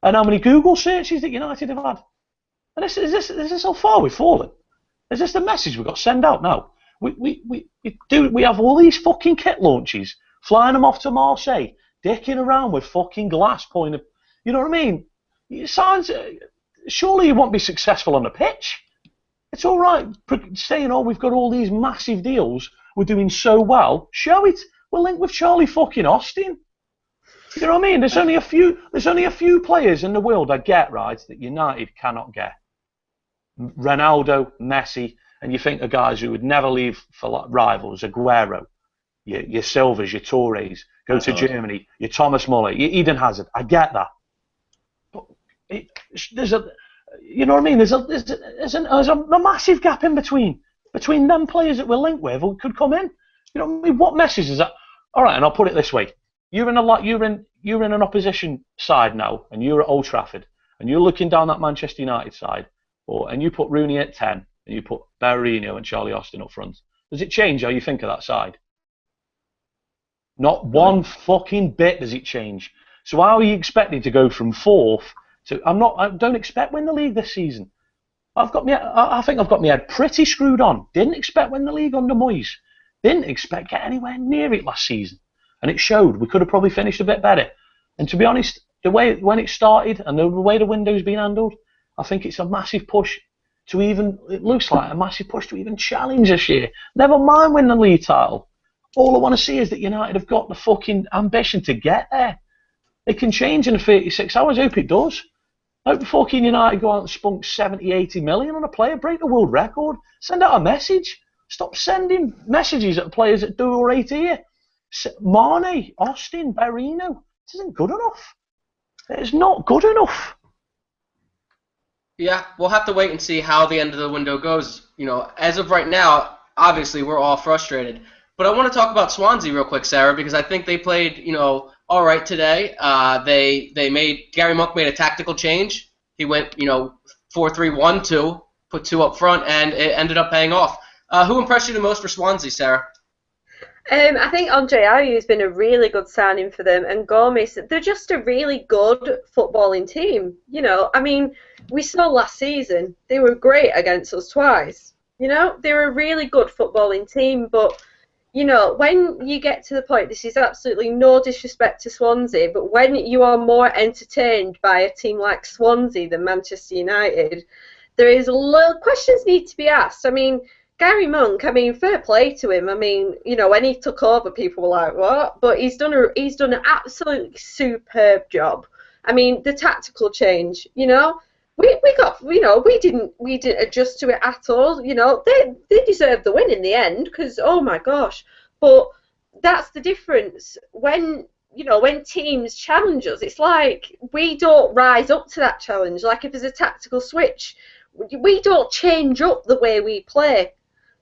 and how many Google searches that United have had. And is this how far we've fallen? Is this the message we've got to send out now? We have all these fucking kit launches, flying them off to Marseille, dicking around with fucking glass pointing. You know what I mean? It sounds, surely you won't be successful on the pitch. It's all right saying, oh, we've got all these massive deals, we're doing so well. Show it. We're linked with Charlie fucking Austin. You know what I mean? There's only a few players in the world I get, right, that United cannot get. Ronaldo, Messi, and you think of guys who would never leave for rivals, Aguero, your Silvers, your Torres, go to Germany, your Thomas Muller, your Eden Hazard. I get that. But there's a, you know what I mean? There's a massive gap in between them players that we're linked with who could come in. You know what I mean? What message is that? All right, and I'll put it this way: you're in an opposition side now, and you're at Old Trafford, and you're looking down that Manchester United side, and you put Rooney at 10, and you put Berahino and Charlie Austin up front. Does it change how you think of that side? Not one fucking bit does it change. So how are you expected to go from 4th to? I don't expect win the league this season. I think I've got my head pretty screwed on. Didn't expect win the league under Moyes. Didn't expect get anywhere near it last season, and it showed. We could have probably finished a bit better. And to be honest, the way when it started and the way the window's been handled, I think it's a massive push to even. It looks like a massive push to even challenge this year. Never mind win the league title. All I want to see is that United have got the fucking ambition to get there. It can change in 36 hours. I hope it does. I hope fucking United go out and spunk 70, 80 million on a player, break the world record, send out a message. Stop sending messages at players that do right here. Mane, Austin, Berahino. This isn't good enough. It's not good enough. Yeah, we'll have to wait and see how the end of the window goes. You know, as of right now, obviously we're all frustrated. But I want to talk about Swansea real quick, Sarah, because I think they played, all right today. Gary Monk made a tactical change. He went, 4-3-1-2, put 2 up front, and it ended up paying off. Who impressed you the most for Swansea, Sarah? I think Andre Ayew has been a really good signing for them, and Gomez. They're just a really good footballing team. We saw last season they were great against us twice. They were a really good footballing team, but when you get to the point, this is absolutely no disrespect to Swansea, but when you are more entertained by a team like Swansea than Manchester United, there is questions need to be asked. Gary Monk, fair play to him. When he took over, people were like, what? But he's done an absolutely superb job. The tactical change, we didn't adjust to it at all. They deserved the win in the end because, oh my gosh. But that's the difference. When teams challenge us, it's like we don't rise up to that challenge. Like if there's a tactical switch, we don't change up the way we play.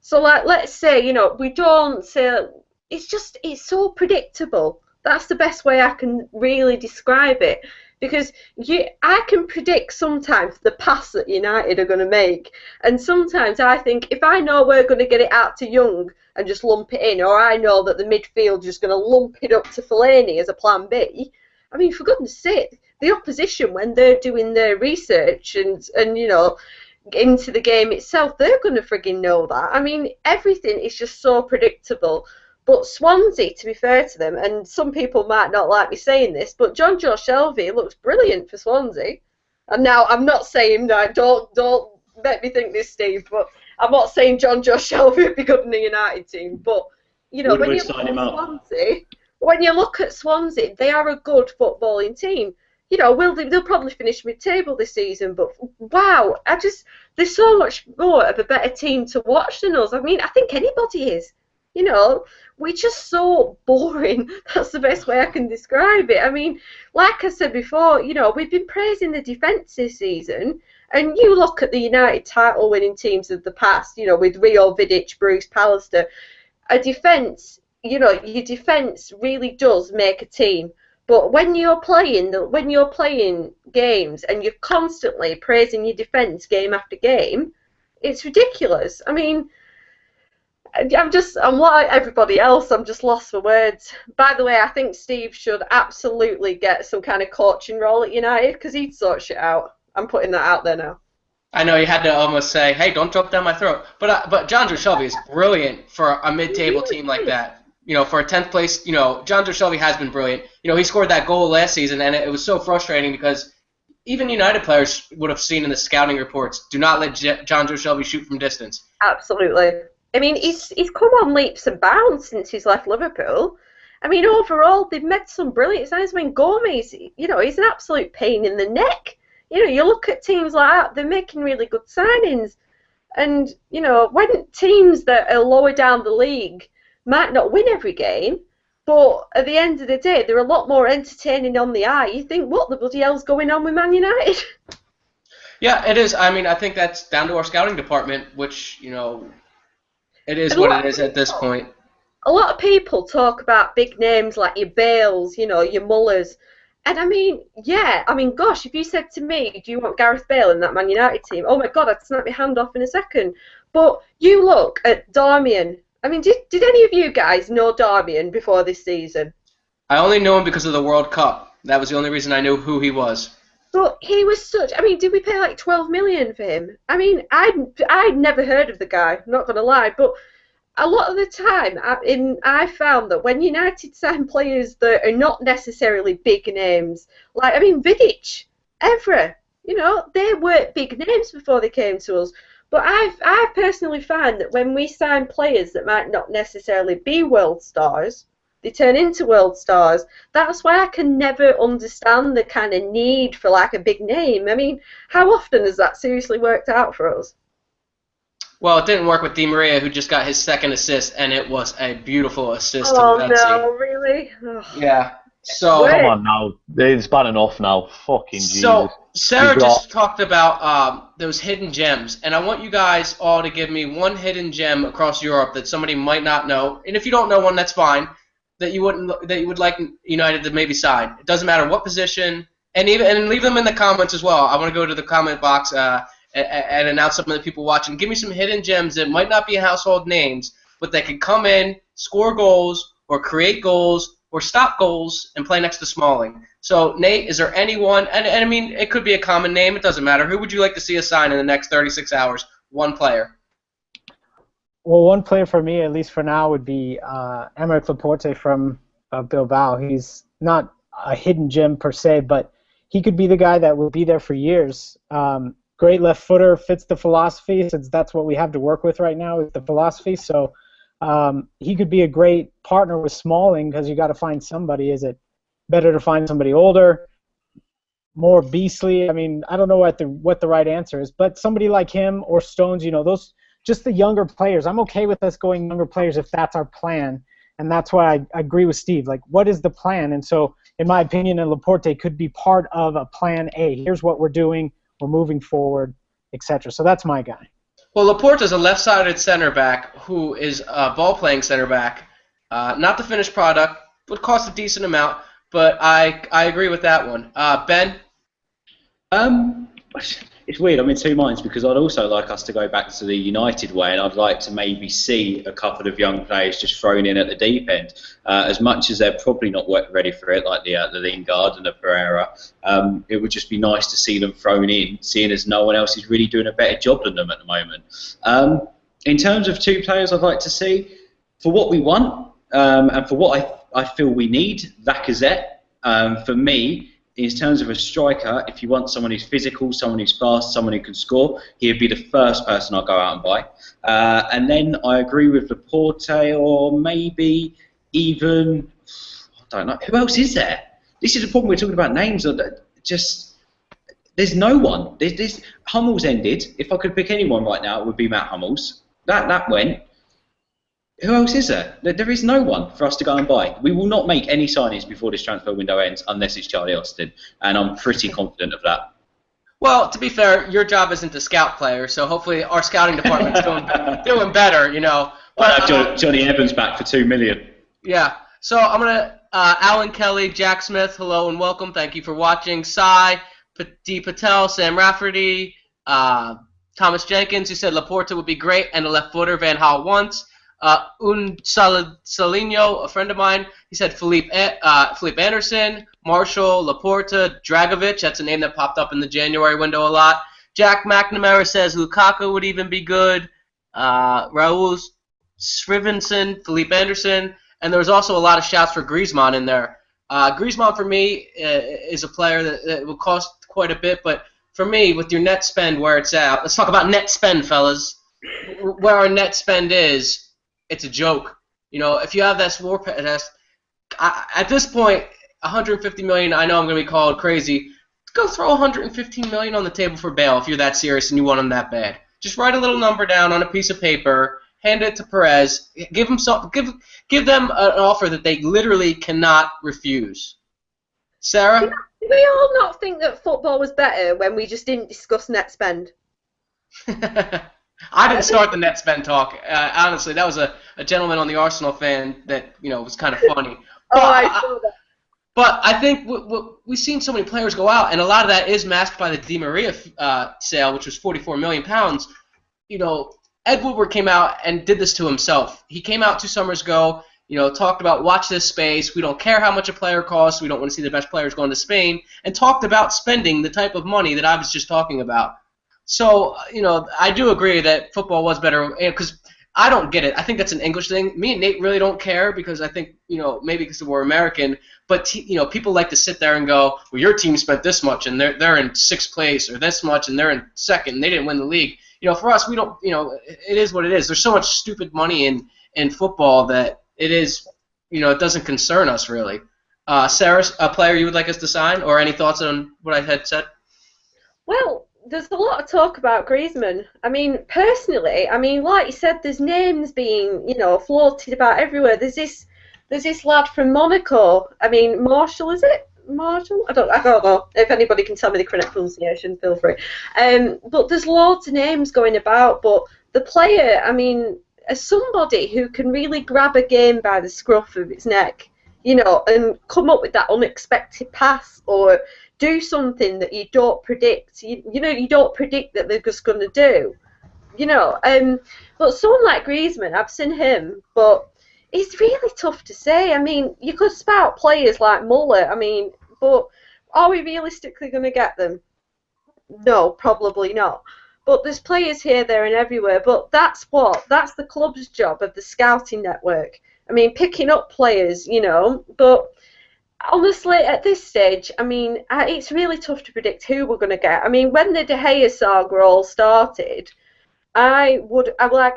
So let's say, we don't say, it's so predictable. That's the best way I can really describe it. Because I can predict sometimes the pass that United are going to make. And sometimes I think if I know we're going to get it out to Young and just lump it in, or I know that the midfield is just going to lump it up to Fellaini as a plan B, for goodness sake, the opposition, when they're doing their research and into the game itself, they're going to frigging know that. Everything is just so predictable. But Swansea, to be fair to them, and some people might not like me saying this, but John Joe Shelvey looks brilliant for Swansea. And now I'm not saying that, don't make me think this, Steve, but I'm not saying John Joe Shelvey would be good in the United team. But when you look at Swansea, they are a good footballing team. They'll probably finish mid-table this season, but wow, they're so much more of a better team to watch than us. I think anybody is. We're just so boring. That's the best way I can describe it. Like I said before, we've been praising the defence this season, and you look at the United title-winning teams of the past, with Rio, Vidic, Bruce, Pallister, a defence, your defence really does make a team. But when you're playing games and you're constantly praising your defence game after game, it's ridiculous. I'm like everybody else. I'm just lost for words. By the way, I think Steve should absolutely get some kind of coaching role at United because he'd sort shit out. I'm putting that out there now. I know you had to almost say, "Hey, don't drop down my throat." But John Joe Shelvey is brilliant for a mid-table team like that. For a 10th place, John Joe Shelvey has been brilliant. He scored that goal last season, and it was so frustrating because even United players would have seen in the scouting reports, do not let John Joe Shelvey shoot from distance. Absolutely. He's come on leaps and bounds since he's left Liverpool. Overall, they've made some brilliant signings. Gomez, he's an absolute pain in the neck. You look at teams like that, they're making really good signings. And, when teams that are lower down the league might not win every game, but at the end of the day, they're a lot more entertaining on the eye. You think, what the bloody hell's going on with Man United? Yeah, it is. I mean, I think that's down to our scouting department, which, it is And what it is at this point. A lot of people talk about big names like your Bales, your Mullers. And gosh, if you said to me, do you want Gareth Bale in that Man United team? Oh my God, I'd snap my hand off in a second. But you look at Darmian. I mean, did any of you guys know Darmian before this season? I only knew him because of the World Cup. That was the only reason I knew who he was. But he was did we pay like 12 million for him? I mean, I'd never heard of the guy, I'm not going to lie, but a lot of the time, I found that when United sign players that are not necessarily big names, Vidic, Evra, they weren't big names before they came to us. But I personally find that when we sign players that might not necessarily be world stars, they turn into world stars. That's why I can never understand the kind of need for like a big name. I mean, how often has that seriously worked out for us? Well, it didn't work with Di Maria, who just got his second assist, and it was a beautiful assist Oh to Betsy. no, really? Ugh. Yeah. So Come on now. It's bad enough now. Fucking Jesus. So Sarah just talked about those hidden gems, and I want you guys all to give me one hidden gem across Europe that somebody might not know, and if you don't know one, that's fine. That you would like United to maybe sign. It doesn't matter what position, and leave them in the comments as well. I want to go to the comment box and announce some of the people watching. Give me some hidden gems that might not be household names, but that could come in, score goals, or create goals, or stop goals, and play next to Smalling. So, Nate, is there anyone, and I mean, it could be a common name, it doesn't matter. Who would you like to see us sign in the next 36 hours? One player. Well, one player for me, at least for now, would be Aymeric Laporte from Bilbao. He's not a hidden gem per se, but he could be the guy that will be there for years. Great left footer, fits the philosophy, since that's what we have to work with right now is the philosophy. So he could be a great partner with Smalling because you got to find somebody. Is it better to find somebody older, more beastly? I mean, I don't know what the right answer is, but somebody like him or Stones, those just the younger players. I'm okay with us going younger players if that's our plan, and that's why I agree with Steve. Like, what is the plan? And so, in my opinion, Laporte could be part of a plan A. Here's what we're doing. We're moving forward, etc. So that's my guy. Well, Laporte is a left-sided center back who is a ball-playing center back. Not the finished product, would cost a decent amount, but I agree with that one. Ben? It's weird. I'm in two minds because I'd also like us to go back to the United way, and I'd like to maybe see a couple of young players just thrown in at the deep end. As much as they're probably not ready for it, like the Lingard and the Herrera, it would just be nice to see them thrown in, seeing as no one else is really doing a better job than them at the moment. In terms of two players I'd like to see, for what we want and for what I feel we need, Lacazette, for me, in terms of a striker, if you want someone who's physical, someone who's fast, someone who can score, he would be the first person I'll go out and buy. And then I agree with Laporte, or maybe even, I don't know, who else is there? This is the problem, we're talking about names, there's no one. Hummels ended. If I could pick anyone right now, it would be Matt Hummels. That went. Who else is there? There is no one for us to go and buy. We will not make any signings before this transfer window ends unless it's Charlie Austin, and I'm pretty confident of that. Well, to be fair, your job isn't to scout players, so hopefully our scouting department's doing better, But Johnny Evans back for $2 million. Yeah. So I'm gonna Alan Kelly, Jack Smith, hello and welcome. Thank you for watching. Sai, D. Patel, Sam Rafferty, Thomas Jenkins, who said Laporta would be great, and a left footer Van Gaal once. Salino, a friend of mine, he said Felipe Anderson, Marshall, Laporta, Dragovic, that's a name that popped up in the January window a lot. Jack McNamara says Lukaku would even be good. Raul Srivenson, Felipe Anderson, and there was also a lot of shouts for Griezmann in there. Griezmann, for me, is a player that will cost quite a bit, but for me, with your net spend where it's at, let's talk about net spend, fellas. Where our net spend is, it's a joke. If you have that war pass, at this point, 150 million. I know I'm going to be called crazy. Go throw 115 million on the table for Bale if you're that serious and you want him that bad. Just write a little number down on a piece of paper, hand it to Perez, give them an offer that they literally cannot refuse. Sarah? Did we all not think that football was better when we just didn't discuss net spend? I didn't start the net spend talk. Honestly, that was a gentleman on the Arsenal fan that was kind of funny. I saw that. But I think we've seen so many players go out, and a lot of that is masked by the Di Maria sale, which was £44 million. Ed Woodward came out and did this to himself. He came out 2 summers ago, talked about watch this space. We don't care how much a player costs. We don't want to see the best players going to Spain, and talked about spending the type of money that I was just talking about. So, I do agree that football was better, because I don't get it. I think that's an English thing. Me and Nate really don't care because I think, maybe because we're American, but, people like to sit there and go, well, your team spent this much and they're in 6th place, or this much and they're in 2nd and they didn't win the league. For us, we don't, it is what it is. There's so much stupid money in football that it is, it doesn't concern us really. Sarah, a player you would like us to sign, or any thoughts on what I had said? Well, there's a lot of talk about Griezmann. Personally, like you said, there's names being, floated about everywhere. There's this lad from Monaco. Marshall, is it? Marshall? I don't know. If anybody can tell me the correct pronunciation, feel free. But there's loads of names going about. But the player, as somebody who can really grab a game by the scruff of its neck, and come up with that unexpected pass or do something that you don't predict. You don't predict that they're just going to do. But someone like Griezmann, I've seen him, but it's really tough to say. You could spout players like Muller. But are we realistically going to get them? No, probably not. But there's players here, there, and everywhere. But that's the club's job of the scouting network. Picking up players, But honestly, at this stage, it's really tough to predict who we're going to get. When the De Gea saga all started, I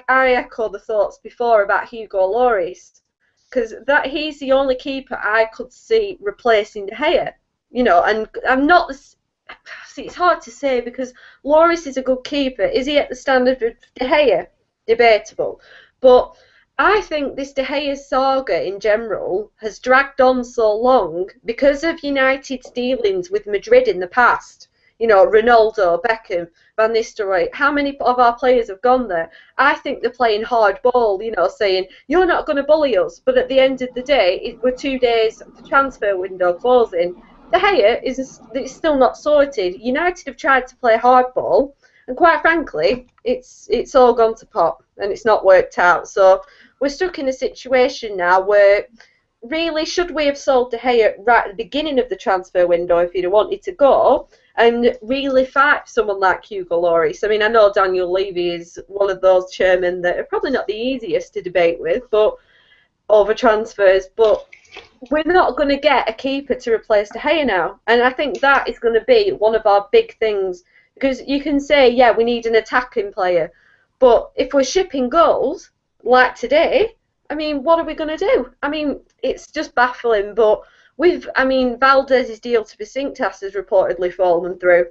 echo the thoughts before about Hugo Lloris, because he's the only keeper I could see replacing De Gea. And I'm not. See, it's hard to say because Lloris is a good keeper. Is he at the standard of De Gea? Debatable, but I think this De Gea saga in general has dragged on so long because of United's dealings with Madrid in the past. Ronaldo, Beckham, Van Nistelrooy. How many of our players have gone there? I think they're playing hardball, saying, you're not going to bully us. But at the end of the day, we're 2 days the transfer window closing. De Gea is still not sorted. United have tried to play hardball, and quite frankly, it's all gone to pot, and it's not worked out. So we're stuck in a situation now where, really, should we have sold De Gea right at the beginning of the transfer window if he'd have wanted to go, and really fight for someone like Hugo Lloris? I know Daniel Levy is one of those chairmen that are probably not the easiest to debate with, but over transfers, but we're not going to get a keeper to replace De Gea now, and I think that is going to be one of our big things, because you can say, yeah, we need an attacking player, but if we're shipping goals like today, what are we going to do? It's just baffling. But Valdez's deal to Besiktas has reportedly fallen through.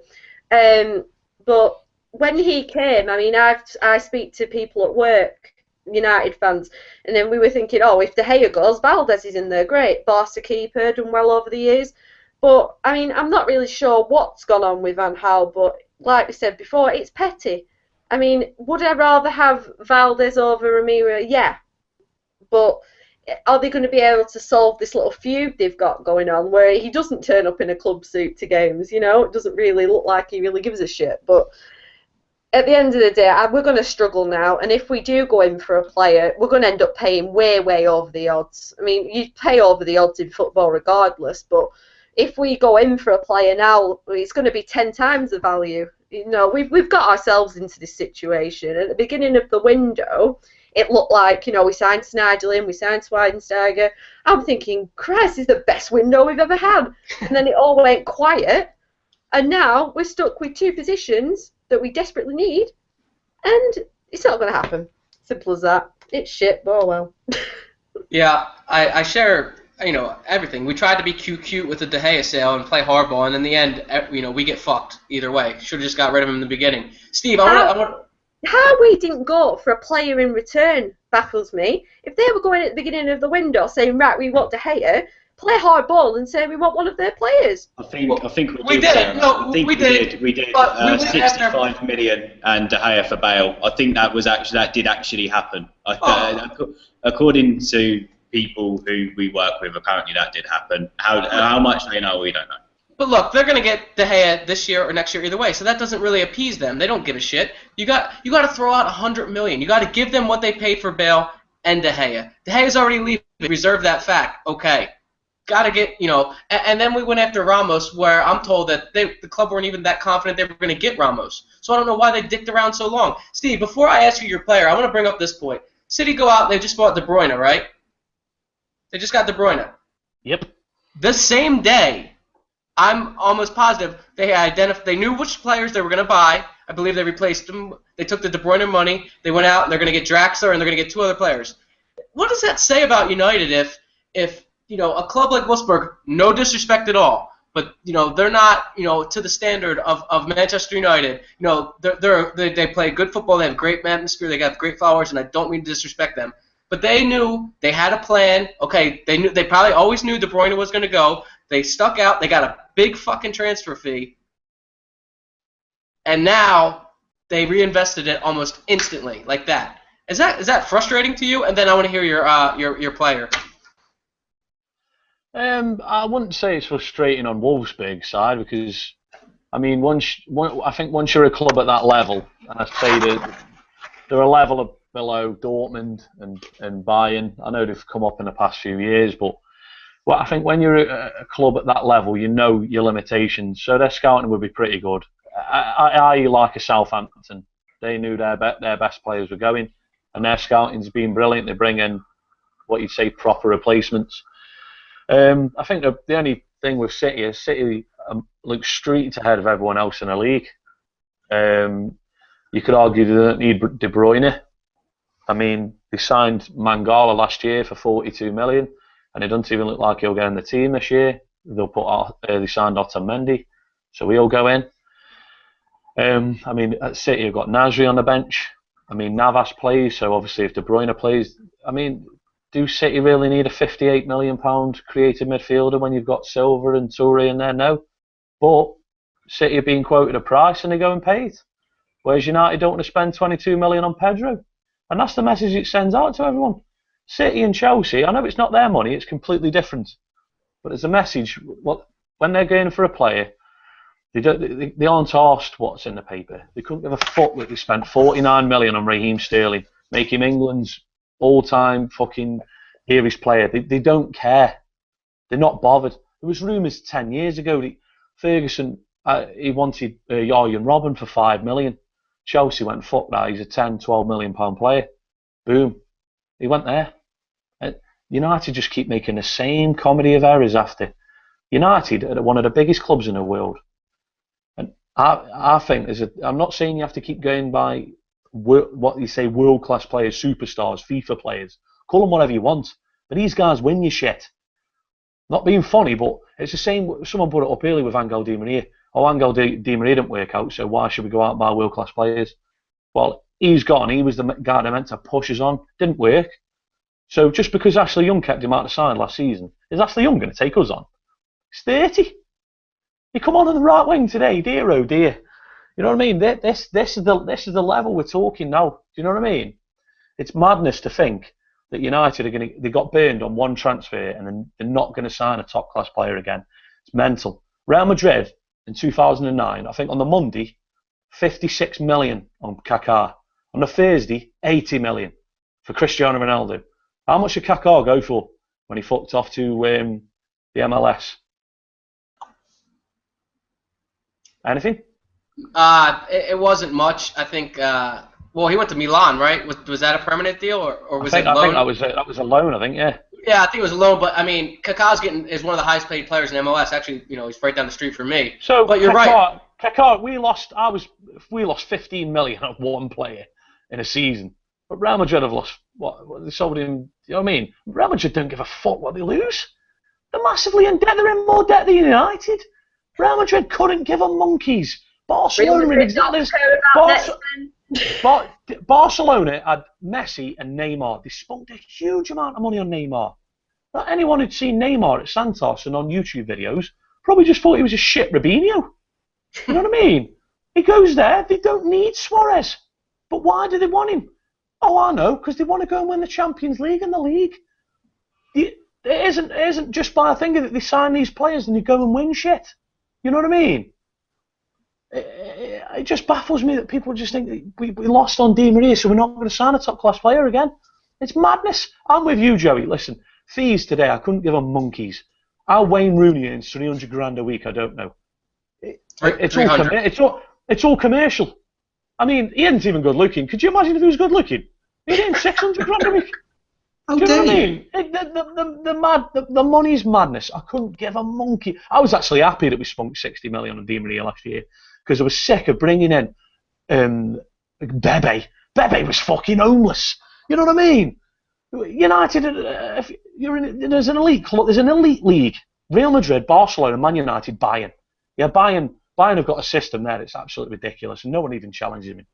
But when he came, I speak to people at work, United fans, and then we were thinking, if De Gea goes, Valdez is in there, great. Barca keeper, done well over the years. But, I'm not really sure what's gone on with Van Gaal, but like we said before, it's petty. Would I rather have Valdez over Romero? Yeah. But are they going to be able to solve this little feud they've got going on where he doesn't turn up in a club suit to games, It doesn't really look like he really gives a shit. But at the end of the day, we're going to struggle now. And if we do go in for a player, we're going to end up paying way, way over the odds. You pay over the odds in football regardless. But if we go in for a player now, it's going to be 10 times the value. We've got ourselves into this situation. At the beginning of the window, it looked like, we signed Sneijderlin, we signed Schweinsteiger. I'm thinking, Christ, this is the best window we've ever had. And then it all went quiet. And now we're stuck with 2 positions that we desperately need. And it's not going to happen. Simple as that. It's shit, but oh well. Yeah, I share, everything. We tried to be cute with the De Gea sale and play hardball, and in the end, we get fucked either way. Should have just got rid of him in the beginning. Steve, I want how we didn't go for a player in return baffles me. If they were going at the beginning of the window saying, right, we want De Gea, play hard ball and say we want one of their players. I think we did. No, we did. We did. But we went 65 million and De Gea for Bale. I think that did actually happen. According to people who we work with, apparently that did happen. How much they know, we don't know. But look, they're going to get De Gea this year or next year either way, so that doesn't really appease them. They don't give a shit. You got to throw out $100 million. You got to give them what they paid for Bale and De Gea. De Gea's already leaving. Reserve that fact. Okay. Got to get, and then we went after Ramos, where I'm told that the club weren't even that confident they were going to get Ramos. So I don't know why they dicked around so long. Steve, before I ask you your player, I want to bring up this point. City go out, they just bought De Bruyne, right? They just got De Bruyne. Yep. The same day, I'm almost positive they knew which players they were going to buy. I believe they replaced them. They took the De Bruyne money. They went out and they're going to get Draxler and they're going to get 2 other players. What does that say about United if a club like Wolfsburg, no disrespect at all, but they're not to the standard of Manchester United. They play good football. They have great atmosphere. They got great followers, and I don't mean to disrespect them. But they knew they had a plan. Okay, they probably always knew De Bruyne was going to go. They stuck out. They got a big fucking transfer fee, and now they reinvested it almost instantly, like that. Is that frustrating to you? And then I want to hear your player. I wouldn't say it's frustrating on Wolfsburg's side because, I mean, I think once you're a club at that level, and I say that they're a level below Dortmund and Bayern. I know they've come up in the past few years, but I think when you're a club at that level, you know your limitations. So their scouting would be pretty good. I like a Southampton. They knew their best players were going, and their scouting's been brilliant. They bring in what you'd say proper replacements. I think the only thing with City is City looks streets ahead of everyone else in the league. You could argue they don't need De Bruyne. I mean, they signed Mangala last year for 42 million, and it doesn't even look like he'll get in the team this year. They signed Otamendi, so he'll go in. I mean, at City, you've got Nasri on the bench. I mean, Navas plays, so obviously if De Bruyne plays, I mean, do City really need a £58 million creative midfielder when you've got Silva and Toure in there? No. But City are being quoted a price and they're going paid. Whereas United don't want to spend 22 million on Pedro. And that's the message it sends out to everyone. City and Chelsea, I know it's not their money, it's completely different. But it's a message, when they're going for a player, they aren't asked what's in the paper. They couldn't give a fuck that they spent 49 million on Raheem Sterling, make him England's all-time fucking heroes player. They don't care. They're not bothered. There was rumours 10 years ago that Ferguson, he wanted Arjen Robben for 5 million. Chelsea went, fuck that, he's a 10, 12 million pound player. Boom. He went there. United just keep making the same comedy of errors after. United are one of the biggest clubs in the world. And I think I'm not saying you have to keep going by what you say world-class players, superstars, FIFA players. Call them whatever you want. But these guys win your shit. Not being funny, but it's the same. Someone put it up earlier with Angel Di Maria. Oh, Angel Di Maria didn't work out, so why should we go out and buy world-class players? Well, he's gone. He was the guy that meant to push us on. Didn't work. So just because Ashley Young kept him out of the side last season, is Ashley Young going to take us on? He's 30. He come on the right wing today, dear oh dear. You know what I mean? This is the level we're talking now. Do you know what I mean? It's madness to think that United they got burned on one transfer and then they're not going to sign a top class player again. It's mental. Real Madrid in 2009, I think on the Monday, 56 million on Kaká. On the Thursday, 80 million for Cristiano Ronaldo. How much did Kaká go for when he fucked off to the MLS? Anything? It wasn't much. I think. Well, he went to Milan, right? Was that a permanent deal or was it a loan? I think that was a loan. I think, yeah. Yeah, I think it was a loan. But I mean, Kaká's is one of the highest paid players in MLS. Actually, he's right down the street from me. So, but you're right. Kaká, we lost 15 million on one player in a season. But Real Madrid have lost what they sold him. You know what I mean? Real Madrid don't give a fuck what they lose. They're massively in debt. They're in more debt than United. Real Madrid couldn't give a monkeys. Barcelona in exactly Barcelona had Messi and Neymar. They spent a huge amount of money on Neymar. Not anyone who'd seen Neymar at Santos and on YouTube videos probably just thought he was a shit Robinho. You know what I mean? He goes there, they don't need Suarez. But why do they want him? Oh, I know, because they want to go and win the Champions League and the league. It isn't just by a thing that they sign these players and they go and win shit. You know what I mean? It just baffles me that people just think that we lost on Di Maria, so we're not going to sign a top-class player again. It's madness. I'm with you, Joey. Listen, fees today, I couldn't give them monkeys. How Wayne Rooney earns 300 grand a week, I don't know. It's all commercial. I mean, he isn't even good looking. Could you imagine if he was good looking? He'd earn 600 grand a week. Do you know what I mean? The money's madness. I couldn't give a monkey. I was actually happy that we spunk 60 million on Di Maria last year because I was sick of bringing in Bebe. Bebe was fucking homeless. You know what I mean? United, there's an elite club. There's an elite league. Real Madrid, Barcelona, Man United, Bayern. Yeah, Bayern have got a system there that's absolutely ridiculous, and no one even challenges them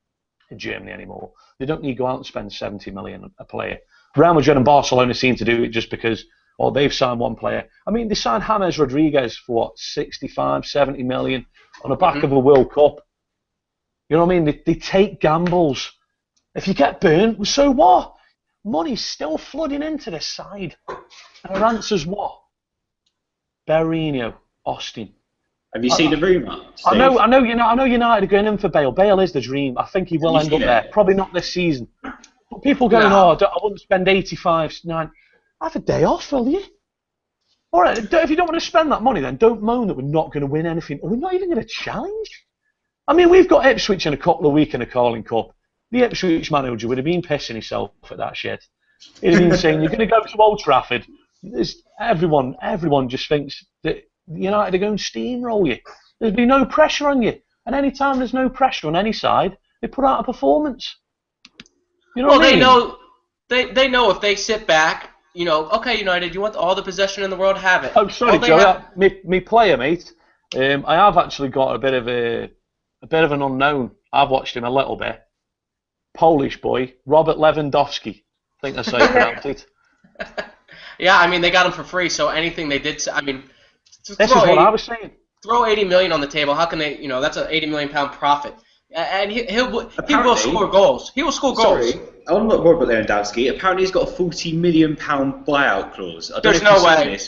in Germany anymore. They don't need to go out and spend 70 million a player. Real Madrid and Barcelona seem to do it just because, they've signed one player. I mean, they signed James Rodriguez for what, 65, 70 million on the back of a World Cup. You know what I mean? They take gambles. If you get burnt, so what? Money's still flooding into this side. And our answer's what? Berino, Austin. Have you seen the rumour? I know United are going in for Bale. Bale is the dream. I think he will end up there. Probably not this season. But people going, I wouldn't spend 85, 9. Have a day off, will you? All right, if you don't want to spend that money, then don't moan that we're not going to win anything. Or we're not even going to challenge. I mean, we've got Ipswich in a couple of weeks in a Carling Cup. The Ipswich manager would have been pissing himself at that shit. He'd have been saying, you're going to go to Old Trafford. Everyone just thinks that United are going to steamroll you. There'd be no pressure on you. And any time there's no pressure on any side, they put out a performance. You know what I mean? They know if they sit back, okay, United, you want all the possession in the world, have it. Oh, sorry, Joe. Me player, mate. I have actually got a bit of an unknown. I've watched him a little bit. Polish boy, Robert Lewandowski. I think that's how you pronounce it. Yeah, I mean, they got him for free, so anything they did, I mean... This is what I was saying. Throw 80 million on the table. How can they? That's an 80 million pound profit, and he will score goals. He will score goals. Sorry, I'm not Robert Lewandowski. Apparently, he's got a 40 million pound buyout clause. There's no way.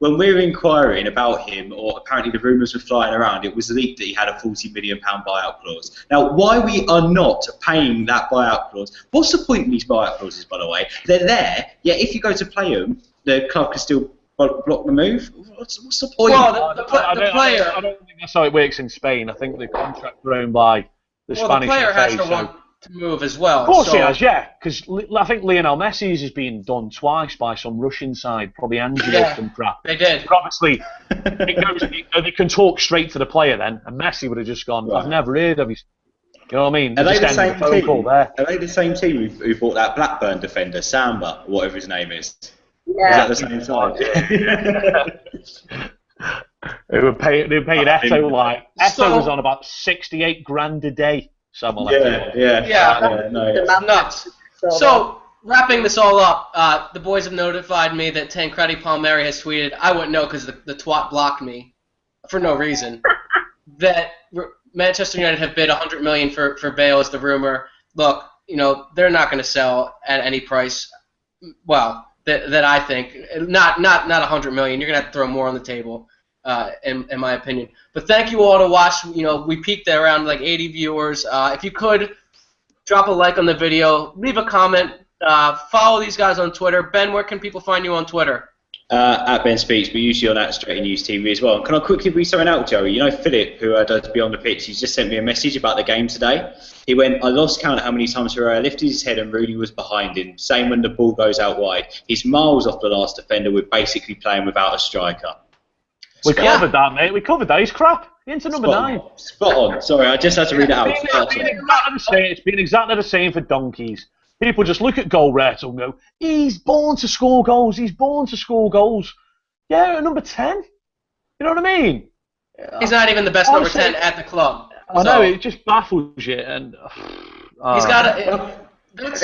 When we were inquiring about him, or apparently the rumours were flying around, it was leaked that he had a 40 million pound buyout clause. Now, why we are not paying that buyout clause? What's the point of these buyout clauses, by the way? They're there. Yeah, if you go to play them, the club can still block the move. What's the point? Well, the player. I don't think that's how it works in Spain. I think the contracts are owned by the Spanish the player FA, has to want to move as well. Of course he has, yeah. Because I think Lionel Messi's has been done twice by some Russian side, probably Angelos and crap. They did. But obviously, they can talk straight to the player then, and Messi would have just gone, I've never heard of his. You know what I mean? Are they the same team? Are they the same team who bought that Blackburn defender, Samba, or whatever his name is? Yeah. Is that the same time? They were paying Eto like Eto was on about 68 grand a day. Something like that. Yeah. No, it's nuts. So wrapping this all up, the boys have notified me that Tancredi Palmieri has tweeted. I wouldn't know because the twat blocked me for no reason. That Manchester United have bid 100 million for Bale is the rumor. Look, they're not going to sell at any price. Well. That I think not 100 million. You're gonna have to throw more on the table, in my opinion. But thank you all to watch. We peaked at around like 80 viewers. If you could drop a like on the video, leave a comment, follow these guys on Twitter. Ben, where can people find you on Twitter? At Ben Speaks, but usually on that Stretty News TV as well. Can I quickly read something out, Joey? Philip, who does Beyond the Pitch, he's just sent me a message about the game today. He went, I lost count how many times Herrera lifted his head and Rooney was behind him. Same when the ball goes out wide. He's miles off the last defender. We're basically playing without a striker. We covered that, mate. We covered that. He's crap. Into number 9. Spot on. Sorry, I just had to read it out. It's been exactly the same for donkeys. People just look at goal rate and go, he's born to score goals. He's born to score goals. Yeah, number 10. You know what I mean? He's not even the best number 10 at the club. I know, it just baffles you. And he's got to.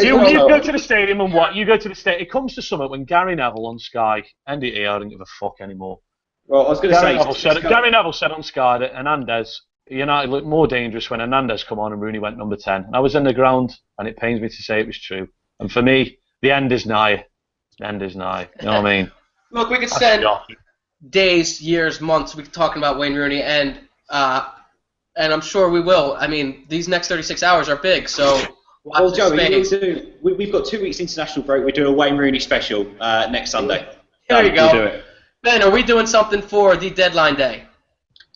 You go to the stadium and what? You go to the stadium. It comes to something when Gary Neville on Sky, NDT, I don't give a fuck anymore. Well, I was going to say... Gary Neville said on Sky that Hernandez, United looked more dangerous when Hernandez come on and Rooney went number 10. And I was in the ground, and it pains me to say it was true. And for me, the end is nigh. The end is nigh. You know what I mean? Look, we could spend days, years, months talking about Wayne Rooney, and I'm sure we will. I mean, these next 36 hours are big, so... Well, Joey, we've got 2 weeks international break. We do a Wayne Rooney special next Sunday. There you go. We'll do it. Ben, are we doing something for the deadline day?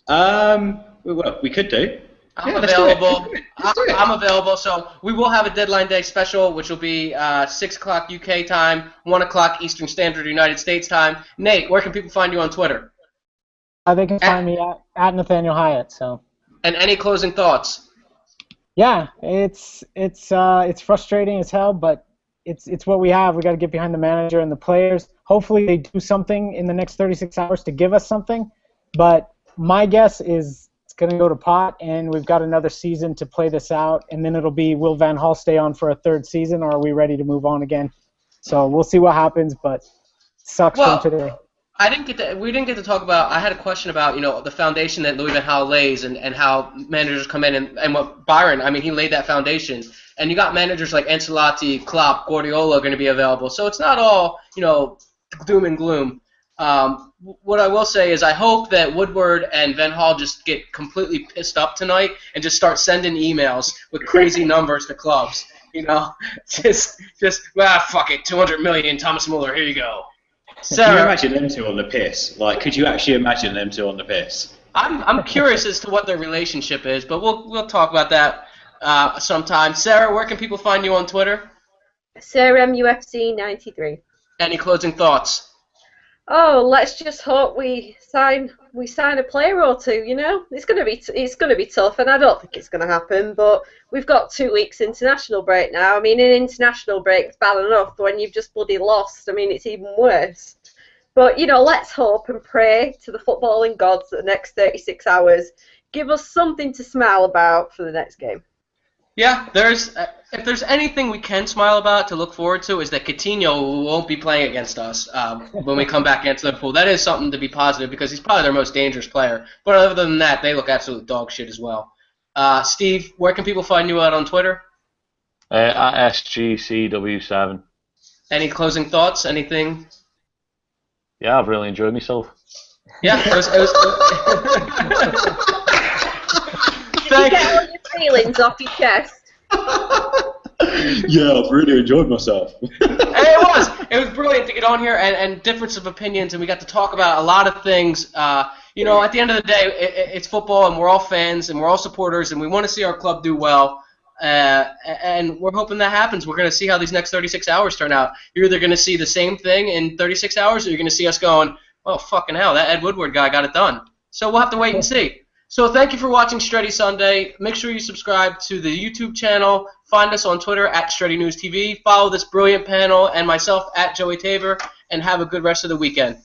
Well, we could do. I'm available. I'm available. So we will have a deadline day special, which will be 6 o'clock UK time, 1 o'clock Eastern Standard United States time. Nate, where can people find you on Twitter? They can find me at Nathaniel Hyatt. So. And any closing thoughts? Yeah, it's frustrating as hell, but it's what we have. We got to get behind the manager and the players. Hopefully they do something in the next 36 hours to give us something. But my guess is it's going to go to pot, and we've got another season to play this out. And then it'll be, will Van Gaal stay on for a third season, or are we ready to move on again? So we'll see what happens, but it sucks from today. We didn't get to talk about. I had a question about the foundation that Louis Van Gaal lays and how managers come in and what Byron. I mean, he laid that foundation, and you got managers like Ancelotti, Klopp, Guardiola going to be available. So it's not all doom and gloom. What I will say is I hope that Woodward and Van Gaal just get completely pissed up tonight and just start sending emails with crazy numbers to clubs. Just fuck it, 200 million, Thomas Muller, here you go. Can you imagine them two on the piss? Like, could you actually imagine them two on the piss? I'm curious as to what their relationship is, but we'll talk about that sometime. Sarah, where can people find you on Twitter? Sarah MUFC 93. Any closing thoughts? Oh, let's just hope we sign a player or two. It's gonna be tough, and I don't think it's gonna happen. But we've got 2 weeks international break now. I mean, an international break's bad enough, but when you've just bloody lost, I mean, it's even worse. But let's hope and pray to the footballing gods that the next 36 hours give us something to smile about for the next game. Yeah, if there's anything we can smile about to look forward to is that Coutinho won't be playing against us when we come back against Liverpool. That is something to be positive because he's probably their most dangerous player. But other than that, they look absolute dog shit as well. Steve, where can people find you out on Twitter? At SGCW7. Any closing thoughts? Anything? Yeah, I've really enjoyed myself. Yeah, it was Did you get all your feelings off your chest? Yeah, I've really enjoyed myself. It was brilliant to get on here and difference of opinions, and we got to talk about a lot of things. At the end of the day, it's football, and we're all fans, and we're all supporters, and we want to see our club do well. And we're hoping that happens. We're going to see how these next 36 hours turn out. You're either going to see the same thing in 36 hours, or you're going to see us going, well, fucking hell, that Ed Woodward guy got it done. So we'll have to wait and see. So thank you for watching Stretty Sunday. Make sure you subscribe to the YouTube channel. Find us on Twitter at Stretty News TV. Follow this brilliant panel and myself at Joey Tabor, and have a good rest of the weekend.